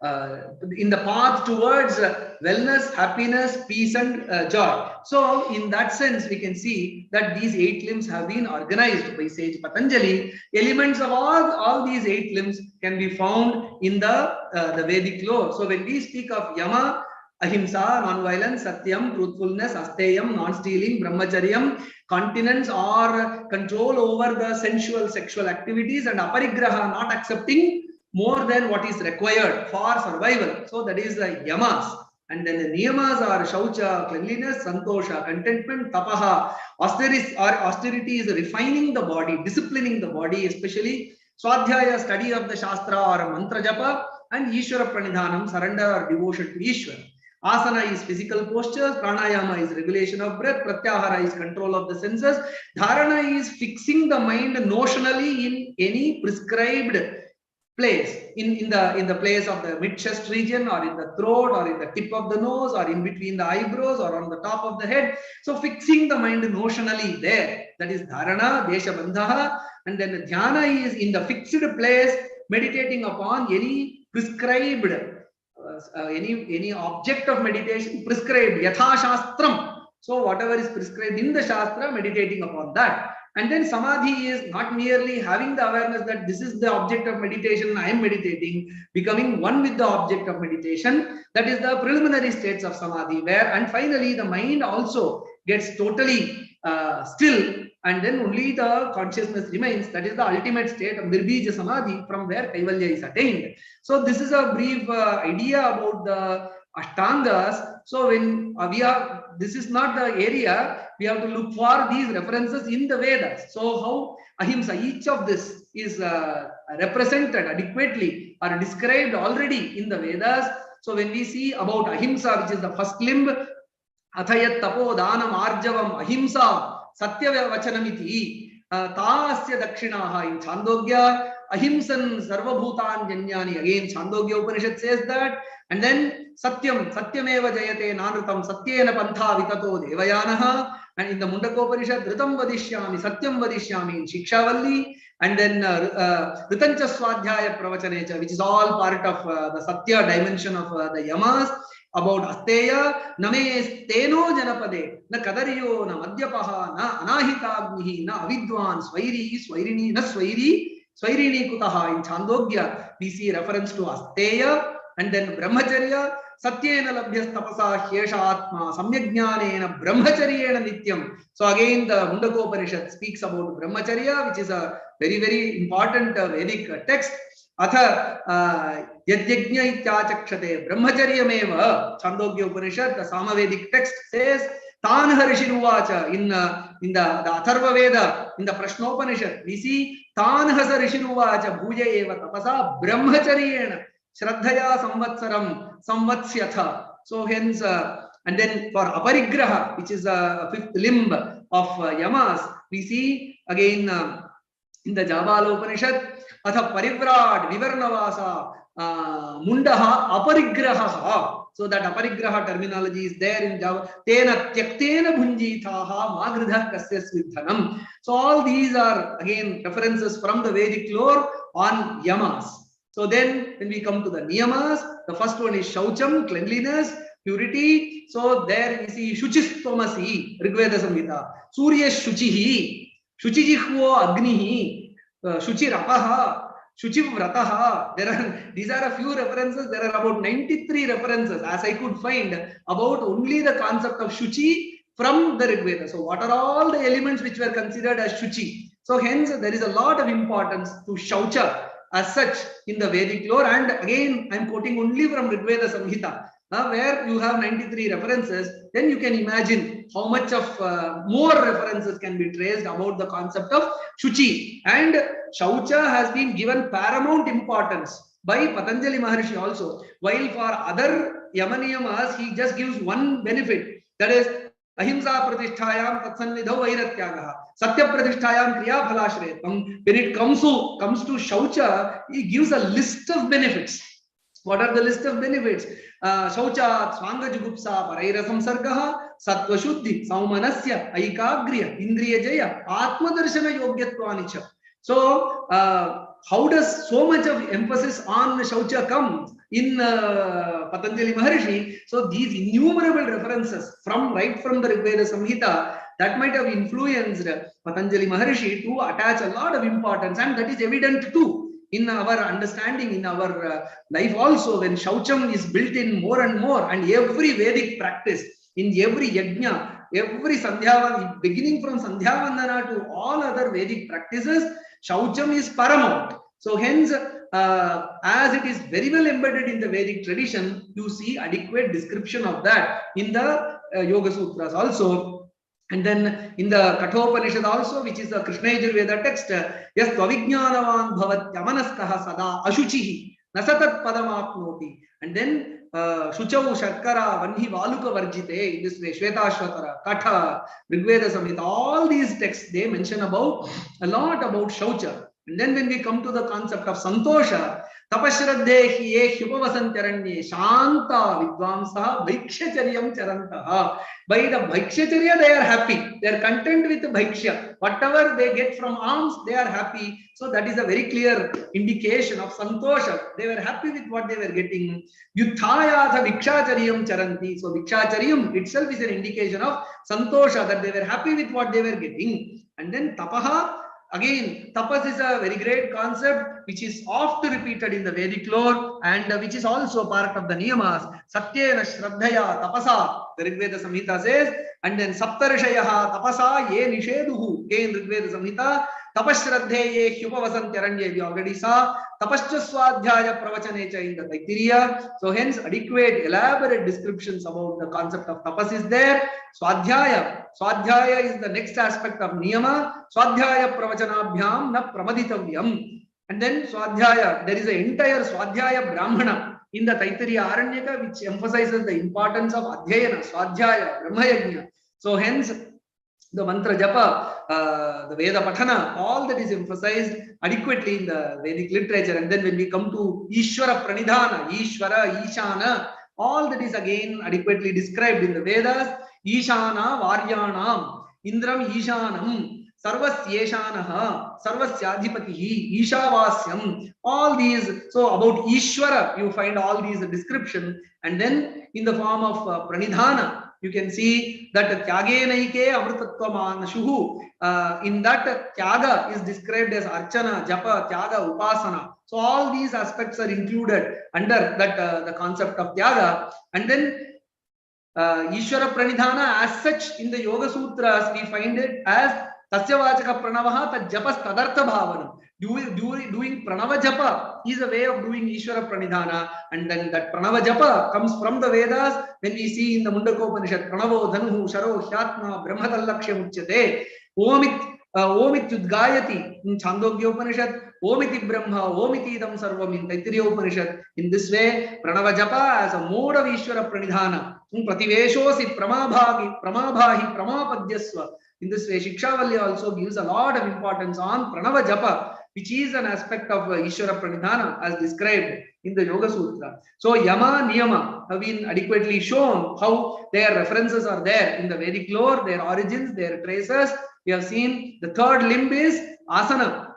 [SPEAKER 1] in the path towards wellness, happiness, peace, and joy. So, in that sense, we can see that these 8 limbs have been organized by sage Patanjali. Elements of all these 8 limbs can be found in the Vedic lore. So, when we speak of Yama, Ahimsa, non-violence, Satyam, truthfulness, Asteyam, non-stealing, Brahmacharyam, continence or control over the sensual sexual activities, and Aparigraha, not accepting more than what is required for survival. So that is the Yamas. And then the Niyamas are Shaucha, cleanliness, Santosha, contentment, Tapaha, austerity is refining the body, disciplining the body, especially Swadhyaya, study of the Shastra or Mantra Japa, and Ishvara Pranidhanam, surrender or devotion to Ishvara. Asana is physical postures, pranayama is regulation of breath, pratyahara is control of the senses, dharana is fixing the mind notionally in any prescribed place, in the place of the mid chest region, or in the throat, or in the tip of the nose, or in between the eyebrows, or on the top of the head. So fixing the mind notionally there, that is dharana, desha bandhaha. And then the dhyana is in the fixed place, meditating upon any prescribed any object of meditation prescribed, yatha shastram. So whatever is prescribed in the shastra, meditating upon that. And then samadhi is not merely having the awareness that this is the object of meditation, I am meditating, becoming one with the object of meditation. That is the preliminary states of samadhi, where, and finally the mind also gets totally still, and then only the consciousness remains. That is the ultimate state of nirbija samadhi, from where kaivalya is attained. So this is a brief idea about the ashtangas. So when we are, this is not the area, we have to look for these references in the Vedas. So how ahimsa, each of this is represented adequately or described already in the Vedas. So when we see about ahimsa, which is the first limb, athayat tapo dhanam arjavam ahimsa satya vachanamiti tasya dakshinaha, in Chandogya, ahimsan sarvabhutan janyani, again Chandogya Upanishad says that. And then satyam, satyameva jayate nanrutam satyena pantha vitato devayanaha. And in the Mundakopanishad, ritam vadishyami, satyam vadishyami, in Shikshavalli. And then ritancha swadhyaya pravachanacha, which is all part of the satya dimension of the yamas. About asteya, name steno janapade, na kadariyo, na madhyapaha, na anahitagnihi, na avidwan, swairi, swairini, na swairini kutaha. In Chandogya, we see reference to asteya. And then brahmacharya, satyena labhyas tapasa hyesha atma, samyajnanena brahmacharyena nityam. So again the Mundakopanishad speaks about brahmacharya, which is a very, very important Vedic text. Atha yadyajna ityachakshate brahmacharyameva. Chandogya Upanishad, the Samavedic text says, Tanha Rishinuvacha, in the Atharva Veda, in the Prashnopanishad, we see Tanha Rishinuvacha bhuja eva tapasa brahmacharyena Shraddhaya samvatsaram samvatsyatha. So hence, and then for aparigraha, which is a fifth limb of yamas, we see again in the Jabala Upanishad, atha parivrad vivarnavasa mundaha aparigraha. So that aparigraha terminology is there in Java. Tena tyaktena bhunjithaha magridha kasya swidhanam. So all these are again references from the Vedic lore on yamas. So then when we come to the niyamas, the first one is shaucham, cleanliness, purity. So there we see shuchistomasi, Rigveda Samhita, Surya shuchihi, shuchijihvo agnihi, shuchirapaha, shuchivrataha. These are a few references. There are about 93 references as I could find about only the concept of shuchi from the Rigveda. So what are all the elements which were considered as shuchi? So hence there is a lot of importance to shaucha as such in the Vedic lore. And again, I am quoting only from Rigveda Samhita, where you have 93 references. Then you can imagine how much of more references can be traced about the concept of Shuchi. And Shaucha has been given paramount importance by Patanjali Maharshi also. While for other Yamaniyamas, he just gives one benefit, that is ahimsa pratisthayam tatsannidho vairatyagaha, satya pratisthayam kriya phalashretam. When it comes to shaucha, he gives a list of benefits. What are the list of benefits? Shaucha swanga jugupsa paraira samsargaha, sattva shuddhi saumanasya aikagriya indriya jaya atma darshana yogyatvanicha. So how does so much of emphasis on Shaucha come in Patanjali Maharshi? So these innumerable references right from the Rigveda Samhita, that might have influenced Patanjali Maharshi to attach a lot of importance, and that is evident too in our understanding, in our life also, when Shaucham is built in more and more, and every Vedic practice, in every yajna, every Sandhya, beginning from Sandhya Vandana to all other Vedic practices, Shaucham is paramount. So hence, as it is very well embedded in the Vedic tradition, you see adequate description of that in the Yoga Sutras also. And then in the Kathopanishad also, which is the Krishna Yajurveda text, yes, Tvavijnanavan bhavatyamanastah sada ashuchihi nasatat padamapnoti. And then Shuchau Sharkara Vanhi Valuka Varjite, in this way, Shvetashvatara, Katha, Rigveda Samhita, all these texts, they mention about a lot about Shaucha. And then when we come to the concept of Santosha, Tapashraddhe ye Hyupavasantaranye Shanta Vidvamsa Bhaikshacharyam Charantaha. By the Bhaikshacarya, they are happy. They are content with the Bhaiksha. Whatever they get from alms, they are happy. So that is a very clear indication of Santosha. They were happy with what they were getting. Yuthayatha Vikshacharyam Charanti. So Vikshacharyam itself is an indication of Santosha, that they were happy with what they were getting. And then Tapaha. Again, tapas is a very great concept which is oft repeated in the Vedic lore, and which is also part of the niyamas. Satyena Shraddhaya Tapasa, the Rigveda Samhita says, and then Saptarishayaha Tapasa ye nisheduhu, in Rigveda Samhita, Tapashraddhe ye Hyupavasantyaranye, we already saw, Tapascha Swadhyaya Pravachane cha in the Taittiriya. So hence adequate, elaborate descriptions about the concept of tapas is there. Swadhyaya is the next aspect of niyama. Swadhyaya pravachanabhyam na pramaditavyam. And then Swadhyaya, there is an entire Swadhyaya Brahmana in the Taittiriya Aranyaka, which emphasizes the importance of Adhyayana, Swadhyaya, Brahmayajna. So hence the mantra japa, the Veda Patana, all that is emphasized adequately in the Vedic literature. And then when we come to Ishvara Pranidhana, Ishvara, Ishana, all that is again adequately described in the Vedas. Ishana Varyanam, Indram Ishanam, Sarvasyeshanaha, Sarvasyadhipatihi, Ishavasyam, all these. So about Ishvara, you find all these description. And then in the form of Pranidhana, you can see that Tyage Naike Amritattva Manashuhu, in that Tyaga is described as Archana, Japa, Tyaga, Upasana. So all these aspects are included under that the concept of Tyaga. And then Ishvara Pranidhana as such in the Yoga Sutras, we find it as Tasya Vachaka Pranavaha Tad Japas Tadartha Bhavanam. Doing Pranava Japa is a way of doing Ishvara Pranidhana, and then that Pranava Japa comes from the Vedas. When we see in the Mundakopanishad, Pranavo Dhanuhu Sharo Hyatma Brahmadallakshya Muchyate, Omit Yudgayati in Chandogya Upanishad, Omiti Brahma, Omiti Idam Sarvam in Taittiriya Upanishad. In this way, Pranava Japa as a mode of Ishvara Pranidhana. Prativeshosi Pramabhahi Pramapadyasva. In this way, Shikshavalli also gives a lot of importance on Pranava Japa, which is an aspect of Ishvara Pranidhana as described in the Yoga Sutra. So Yama, Niyama have been adequately shown how their references are there in the Vedic lore, their origins, their traces. We have seen the third limb is Asana.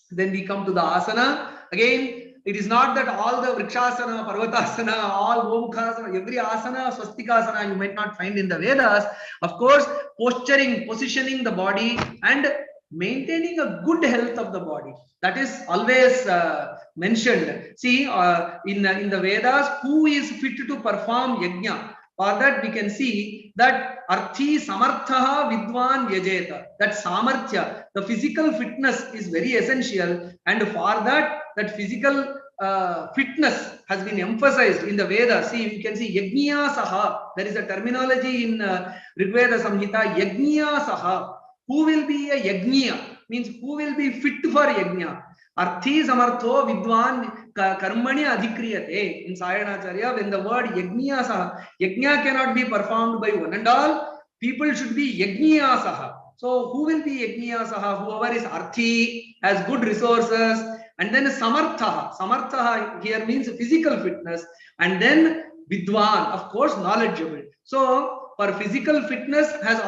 [SPEAKER 1] Then we come to the Asana. Again, it is not that all the Vrikshasana, Parvatasana, all Gomukhasana, every Asana, Swastikasana you might not find in the Vedas. Of course, posturing, positioning the body and maintaining a good health of the body, that is always mentioned. See, in the Vedas, who is fit to perform yajna? For that we can see that Arthi Samartha Vidwan Yajeta, that Samarthya, the physical fitness is very essential, and for that physical fitness has been emphasized in the Vedas. See, you can see Yajniya Saha, there is a terminology in Rigveda Samhita, Yajniya Saha. Who will be a Yajniya? Means who will be fit for Yajna? Arthi Samartho Vidwan Karmani Adhikriyate. In Sayanacharya, when the word Yajniya Saha, Yajna cannot be performed by one and all. People should be Yajniya Saha. So who will be Yajniya Saha? Whoever is Arthi, has good resources. And then Samartha. Samartha here means physical fitness. And then Vidwan, of course, knowledgeable. So for physical fitness has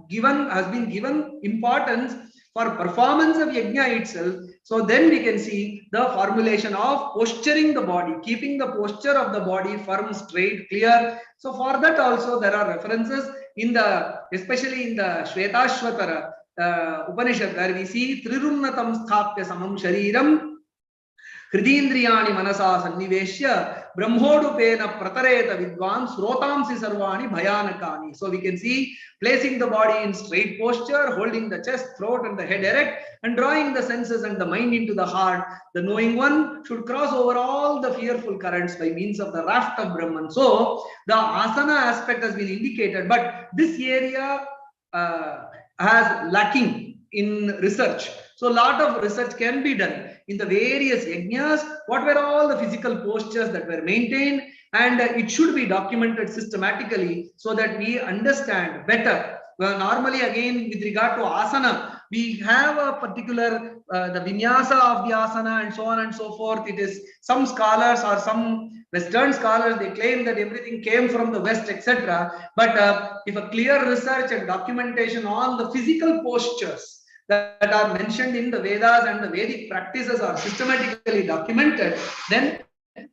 [SPEAKER 1] been given importance for performance of yajna itself. So then we can see the formulation of posturing the body, keeping the posture of the body firm, straight, clear. So for that also there are references in the, especially in the Shvetashvatara Upanishad, where we see Trirunnatam Sthapya Samam Shariram Hridindriyani Manasa Sanniveshya Brahmodupena Pratareta Vidwan Srotamsi Sarvani Bhayanakani. So we can see placing the body in straight posture, holding the chest, throat and the head erect, and drawing the senses and the mind into the heart. The knowing one should cross over all the fearful currents by means of the raft of Brahman. So the asana aspect has been indicated, but this area has lacking in research. So a lot of research can be done in the various yajnas, what were all the physical postures that were maintained, and it should be documented systematically so that we understand better. Well, normally again with regard to asana, we have a particular the vinyasa of the asana and so on and so forth. It is some scholars or some Western scholars, they claim that everything came from the West, etc. But if a clear research and documentation on the physical postures that are mentioned in the Vedas and the Vedic practices are systematically documented, then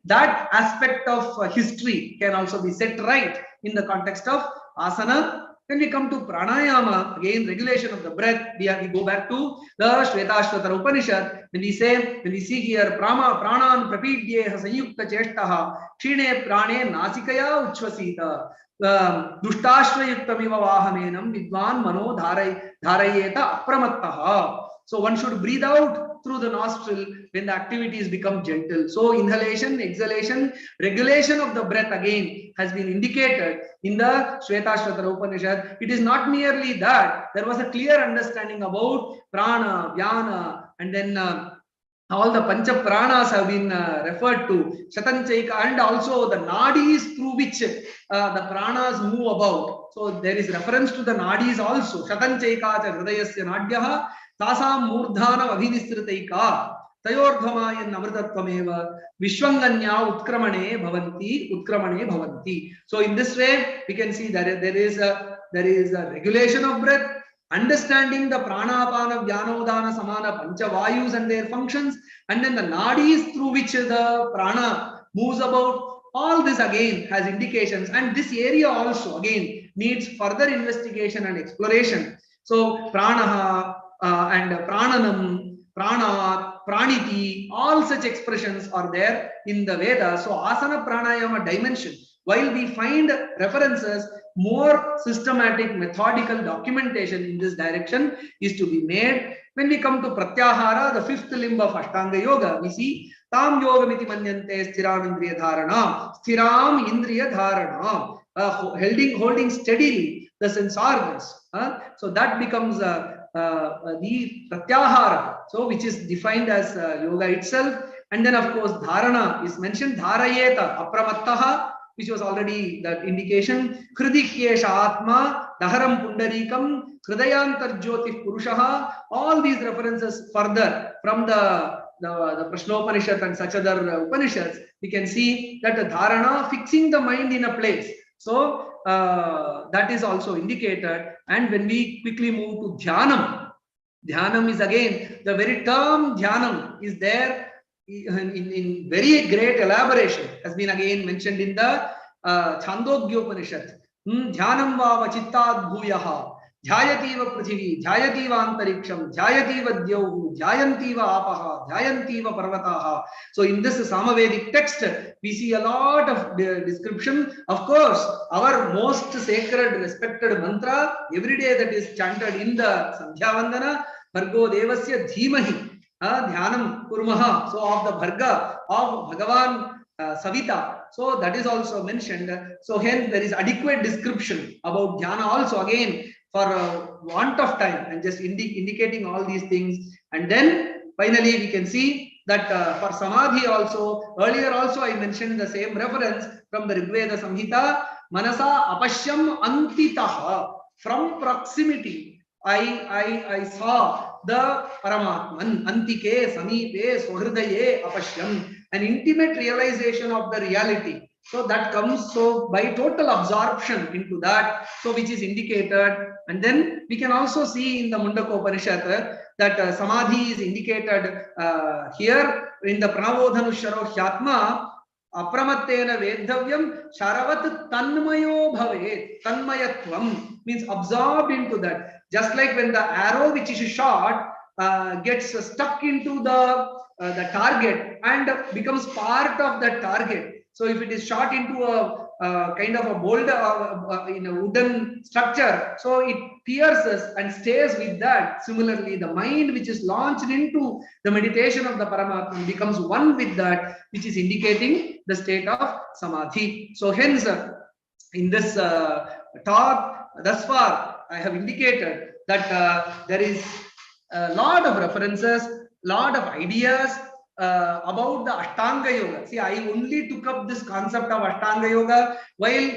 [SPEAKER 1] that aspect of history can also be set right in the context of asana. When we come to pranayama, again regulation of the breath, we go back to the Shvetashvatara Upanishad. When we see here pranan prapidyeha sanyukta cheshtaha kshine prane nasikaya uchvasita dushtashrayuktamiva vahamenam vidvan mano dharayeta apramattaha. So one should breathe out through the nostril when the activities become gentle. So inhalation, exhalation, regulation of the breath again has been indicated in the Shvetashvatara Upanishad. It is not merely that, there was a clear understanding about prana, vyana, and then all the pancha pranas have been referred to, shatanchaika, and also the nadis through which the pranas move about. So there is reference to the nadis also. Shatanchaika cha hridayasya nadyaha tasam murdhanam abhinisritaika tayordhamayan amritatvameva vishwanganya utkramane bhavanti. So in this way we can see that there is a regulation of breath, understanding the pranapana vyanodana samana pancha vayus and their functions, and then the nadis through which the prana moves about. All this again has indications, and this area also again needs further investigation and exploration. So pranaha and prananam, pranat, praniti, all such expressions are there in the Vedas. So asana pranayama dimension, while we find references, more systematic methodical documentation in this direction is to be made. When we come to pratyahara, the fifth limb of ashtanga yoga, we see tam yogamiti manyante sthiram indriya dharana, sthiram indriya dharana, holding steadily the sense organs. So that becomes the pratyahara, so which is defined as yoga itself. And then of course dharana is mentioned, dharayeta apramattaha, which was already that indication. Hridikyesha atma, daharam pundarikam, hridayantar jyoti purushaha. All these references further from the Prashnopanishad and such other Upanishads, we can see that the dharana, fixing the mind in a place. So that is also indicated. And when we quickly move to dhyanam, dhyanam is again, the very term dhyanam is there in very great elaboration, has been again mentioned in the Chandogya Upanishad. Dhyanam va vachittad bhuyaha, dhyayativa prithvi, dhyayativa antariksham, dhyayativa dyauhu, dhyayantiva apaha, dhyayantiva parvataha. So in this Samavedic text, we see a lot of description. Of course, our most sacred, respected mantra every day that is chanted in the Sandhya Vandana, Bhargo Devasya Dhimahi. Dhyanam kurmaha, so of the Bharga of Bhagavan Savita. So that is also mentioned. So hence there is adequate description about dhyana also, again for want of time and just indicating all these things. And then finally we can see that for samadhi also, earlier also I mentioned the same reference from the Rigveda Samhita, Manasa apashyam antitaha, from proximity I saw the Paramatman, Antike, Samipe, Sohridaye, Apashyam, an intimate realization of the reality. So that comes so by total absorption into that, so which is indicated. And then we can also see in the Mundaka Upanishad that samadhi is indicated here in the Pranavodhanusharo Hyatma. Apramattena vedhavyam sharavat tanmayo bhavet. Tanmayatvam means absorbed into that. Just like when the arrow which is shot gets stuck into the target and becomes part of that target. So if it is shot into a kind of a boulder in a wooden structure, so it pierces and stays with that. Similarly, the mind which is launched into the meditation of the Paramatma becomes one with that, which is indicating the state of samadhi. So hence, in this talk thus far, I have indicated that there is a lot of references, lot of ideas about the Ashtanga Yoga. See, I only took up this concept of Ashtanga Yoga, while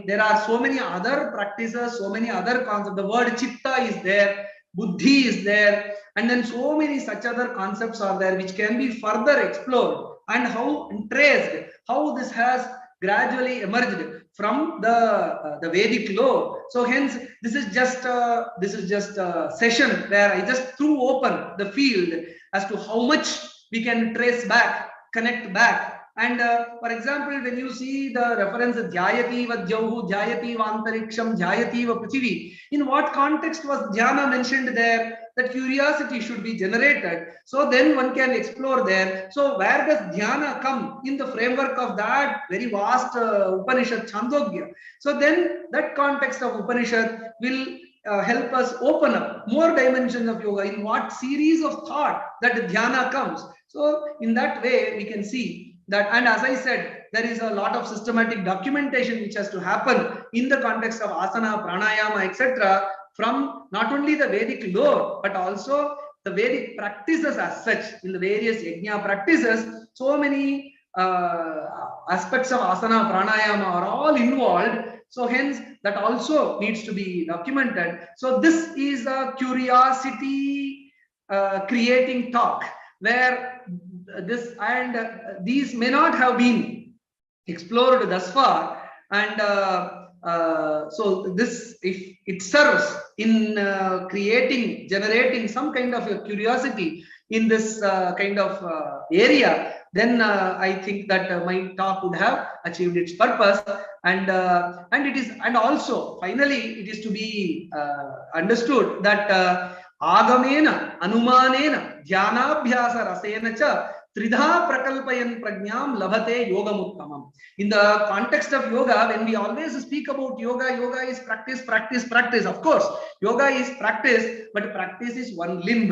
[SPEAKER 1] there are so many other practices, so many other concepts. The word Chitta is there, Buddhi is there, and then so many such other concepts are there which can be further explored, and how traced, how this has gradually emerged from the Vedic law. So hence, this is just a session where I just threw open the field as to how much we can trace back, connect back. And for example, when you see the reference Dhyayati va Jauhu, Dhyayati va Antariksham, Dhyayati va Prithvi, in what context was dhyana mentioned there? That curiosity should be generated. So then one can explore there. So where does dhyana come in the framework of that very vast Upanishad Chandogya? So then that context of Upanishad will help us open up more dimensions of yoga, in what series of thought that dhyana comes. So in that way we can see that, and as I said, there is a lot of systematic documentation which has to happen in the context of asana, pranayama, etc., from not only the Vedic law but also the Vedic practices as such. In the various yajna practices, so many aspects of asana, pranayama are all involved. So hence that also needs to be documented. So this is a curiosity creating talk, where this and these may not have been explored thus far, and so this, if it serves in generating some kind of a curiosity in this kind of area, then I think that my talk would have achieved its purpose. And also finally it is to be understood that agamena anumanena dhyanabhyasa rasena cha tridha prakalpayan prajnam labhate yogamuttamam. In the context of yoga, when we always speak about yoga is practice, practice, practice. Of course, yoga is practice, but practice is one limb.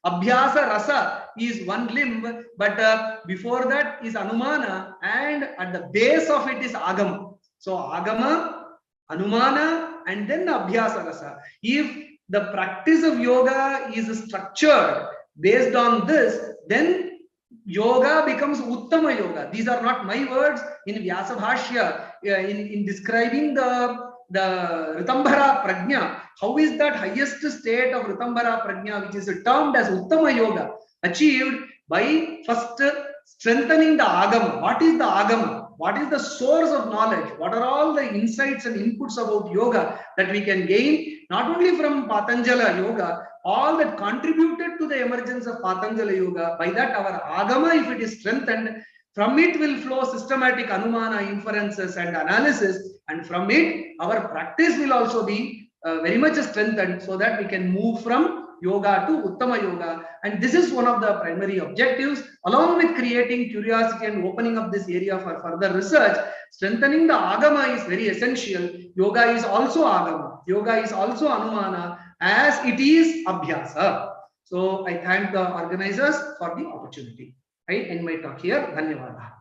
[SPEAKER 1] Abhyasa rasa is one limb, but before that is anumana, and at the base of it is agama. So agama, anumana, and then abhyasa rasa. If the practice of yoga is structured based on this, then yoga becomes uttama yoga. These are not my words. In Vyasa Bhashya, in describing the Ritambhara Prajna, how is that highest state of Ritambhara Prajna, which is termed as uttama yoga, achieved by first strengthening the agama. What is the agama? What is the source of knowledge? What are all the insights and inputs about yoga that we can gain, not only from Patanjala yoga, all that contributed to the emergence of Patanjala yoga? By that, our agama, if it is strengthened, from it will flow systematic anumana, inferences and analysis, and from it our practice will also be very much strengthened, so that we can move from yoga to uttama yoga. And this is one of the primary objectives, along with creating curiosity and opening up this area for further research. Strengthening the agama is very essential. Yoga is also agama, yoga is also anumana, as it is abhyasa. So I thank the organizers for the opportunity. I end my talk here. Dhanyavada.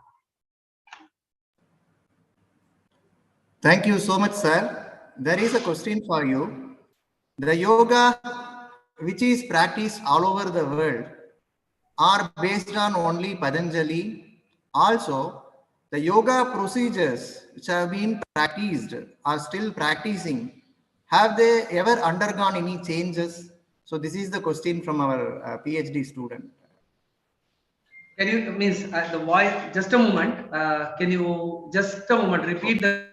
[SPEAKER 2] Thank you so much, sir. There is a question for you. The yoga which is practiced all over the world are based on only Patanjali. Also, the yoga procedures which have been practiced are still practicing. Have they ever undergone any changes? So this is the question from our PhD student.
[SPEAKER 1] Can you, means the voice, just a moment, can you just a moment repeat the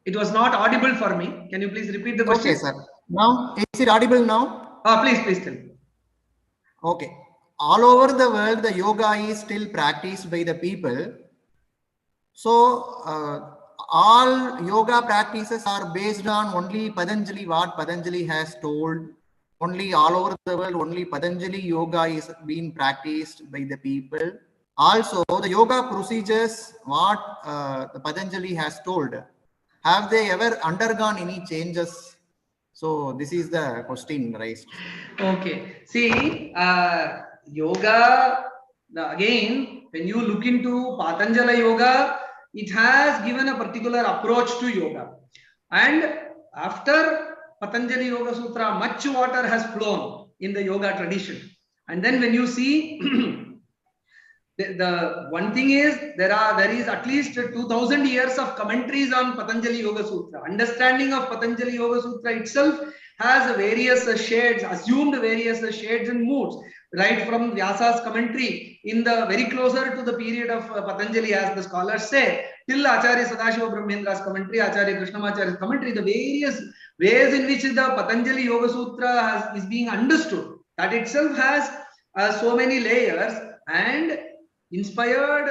[SPEAKER 1] It was not audible for me. Can you please repeat the question?
[SPEAKER 2] Okay, sir. Now, is it audible now?
[SPEAKER 1] Please tell me.
[SPEAKER 2] Okay. All over the world, the yoga is still practiced by the people. So, all yoga practices are based on only Patanjali, what Patanjali has told. Only all over the world, only Patanjali yoga is being practiced by the people. Also, the yoga procedures, what the Patanjali has told, have they ever undergone any changes? So, this is the question raised.
[SPEAKER 1] Okay. See, yoga, again, when you look into Patanjala yoga, it has given a particular approach to yoga. And after Patanjali Yoga Sutra, much water has flown in the yoga tradition. And then when you see, the one thing is, there is at least 2000 years of commentaries on Patanjali Yoga Sutra. Understanding of Patanjali Yoga Sutra itself has various shades, assumed various shades and moods, right from Vyasa's commentary in the very closer to the period of Patanjali, as the scholars say, till Acharya Sadashiva Brahmendra's commentary, Acharya Krishnamacharya's commentary, the various ways in which the Patanjali Yoga Sutra is being understood, that itself has so many layers, and inspired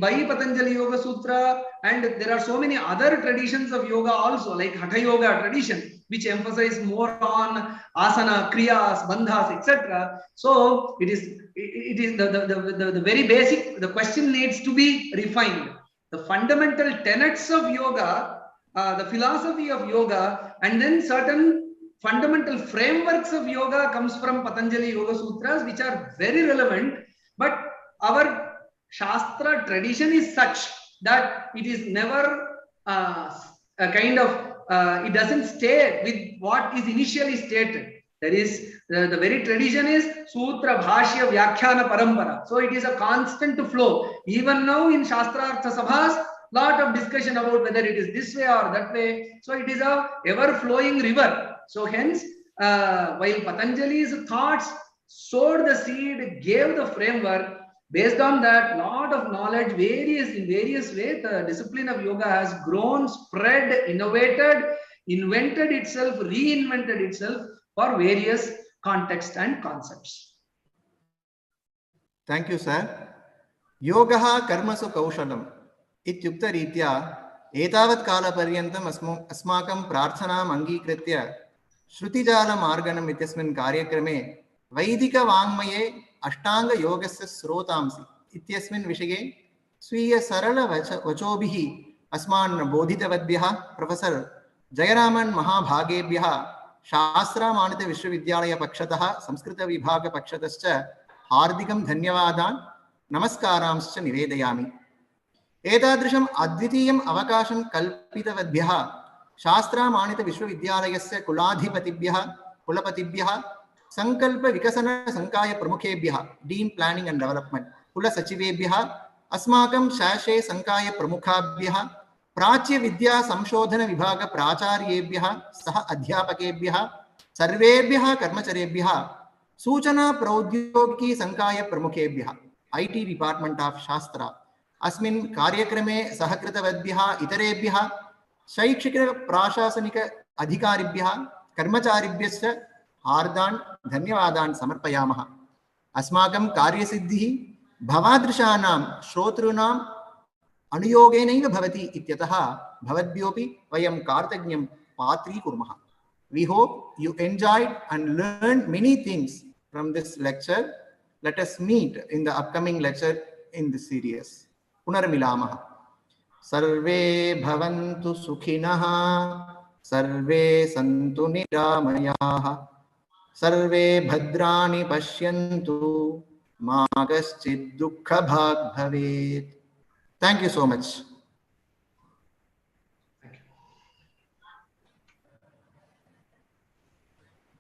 [SPEAKER 1] by Patanjali Yoga Sutra, and there are so many other traditions of yoga also, like Hatha Yoga tradition, which emphasize more on asana, kriyas, bandhas, etc. So it is the very basic. The question needs to be refined. The fundamental tenets of yoga, the philosophy of yoga, and then certain fundamental frameworks of yoga comes from Patanjali Yoga Sutras, which are very relevant. But our Shastra tradition is such that it is never a kind of, it doesn't stay with what is initially stated. There is, the very tradition is Sutra, Bhashya, Vyakhyana, Parampara. So it is a constant flow. Even now in Shastrartha Sabhas, lot of discussion about whether it is this way or that way. So it is a ever-flowing river. So hence, while Patanjali's thoughts sowed the seed, gave the framework, based on that, lot of knowledge, in various ways, the discipline of yoga has grown, spread, innovated, invented itself, reinvented itself for various contexts and concepts.
[SPEAKER 2] Thank you, sir. Yogaha karmasu kaushalam ityukta ritya etavat kala paryantam asmakam prarthanam angikritya shrutijala marganam ityasmin karyakrame vaidika vangmaye ashtanga yogasya srotamsi ityasmin vishaye swiya sarala vachobhihi asman bodhitavadbhyah Professor Jayaraman Mahabhagebhyah Shastra Manita Vishwavidyalaya Pakshatah Samskrita Vibhaga Pakshatascha Hardikam Dhanyavadan Namaskaramscha Nivedayami. Etadrisham Advitiyam Avakasham Kalpitavadbhyah Shastra Manita Vishwavidyalayasya Kuladhipatibhyah Kulapatibhyah Sankalpa Vikasana Sankaya Pramukhebhyah Dean Planning and Development Kula Sachivebhyah Asmakam Shashe Sankaya Pramukhabhyah Prachya Vidya Samshodhana Vibhaga Pracharyebhyah Saha Adhyapakebhyah Sarvebhyah Karmacharebhyah Suchana Prodhyogiki Sankaya Pramukhebhyah IT Department of Shastra Asmin Karyakrame Sahakritavadbhyah Itarebhyah Shaikshika Prashasanika Adhikaribhyah Karmacharibhyascha Hardan Dhanyavadan Samarpayamaha Asmakam Karyasiddhi Bhavadrishanam Shrotrunam Anuyogenaiva Bhavati Ityataha Bhavadbhyopi Vayam Kartagnyam Patri Kurmaha. We hope you enjoyed and learned many things from this lecture. Let us meet in the upcoming lecture in this series. Punarmilamaha. Sarve bhavantu sukhinaha, sarve santu niramayaha, sarve bhadrani pashyantu, ma kaschid dukkha bhag bhavet. Thank you so much.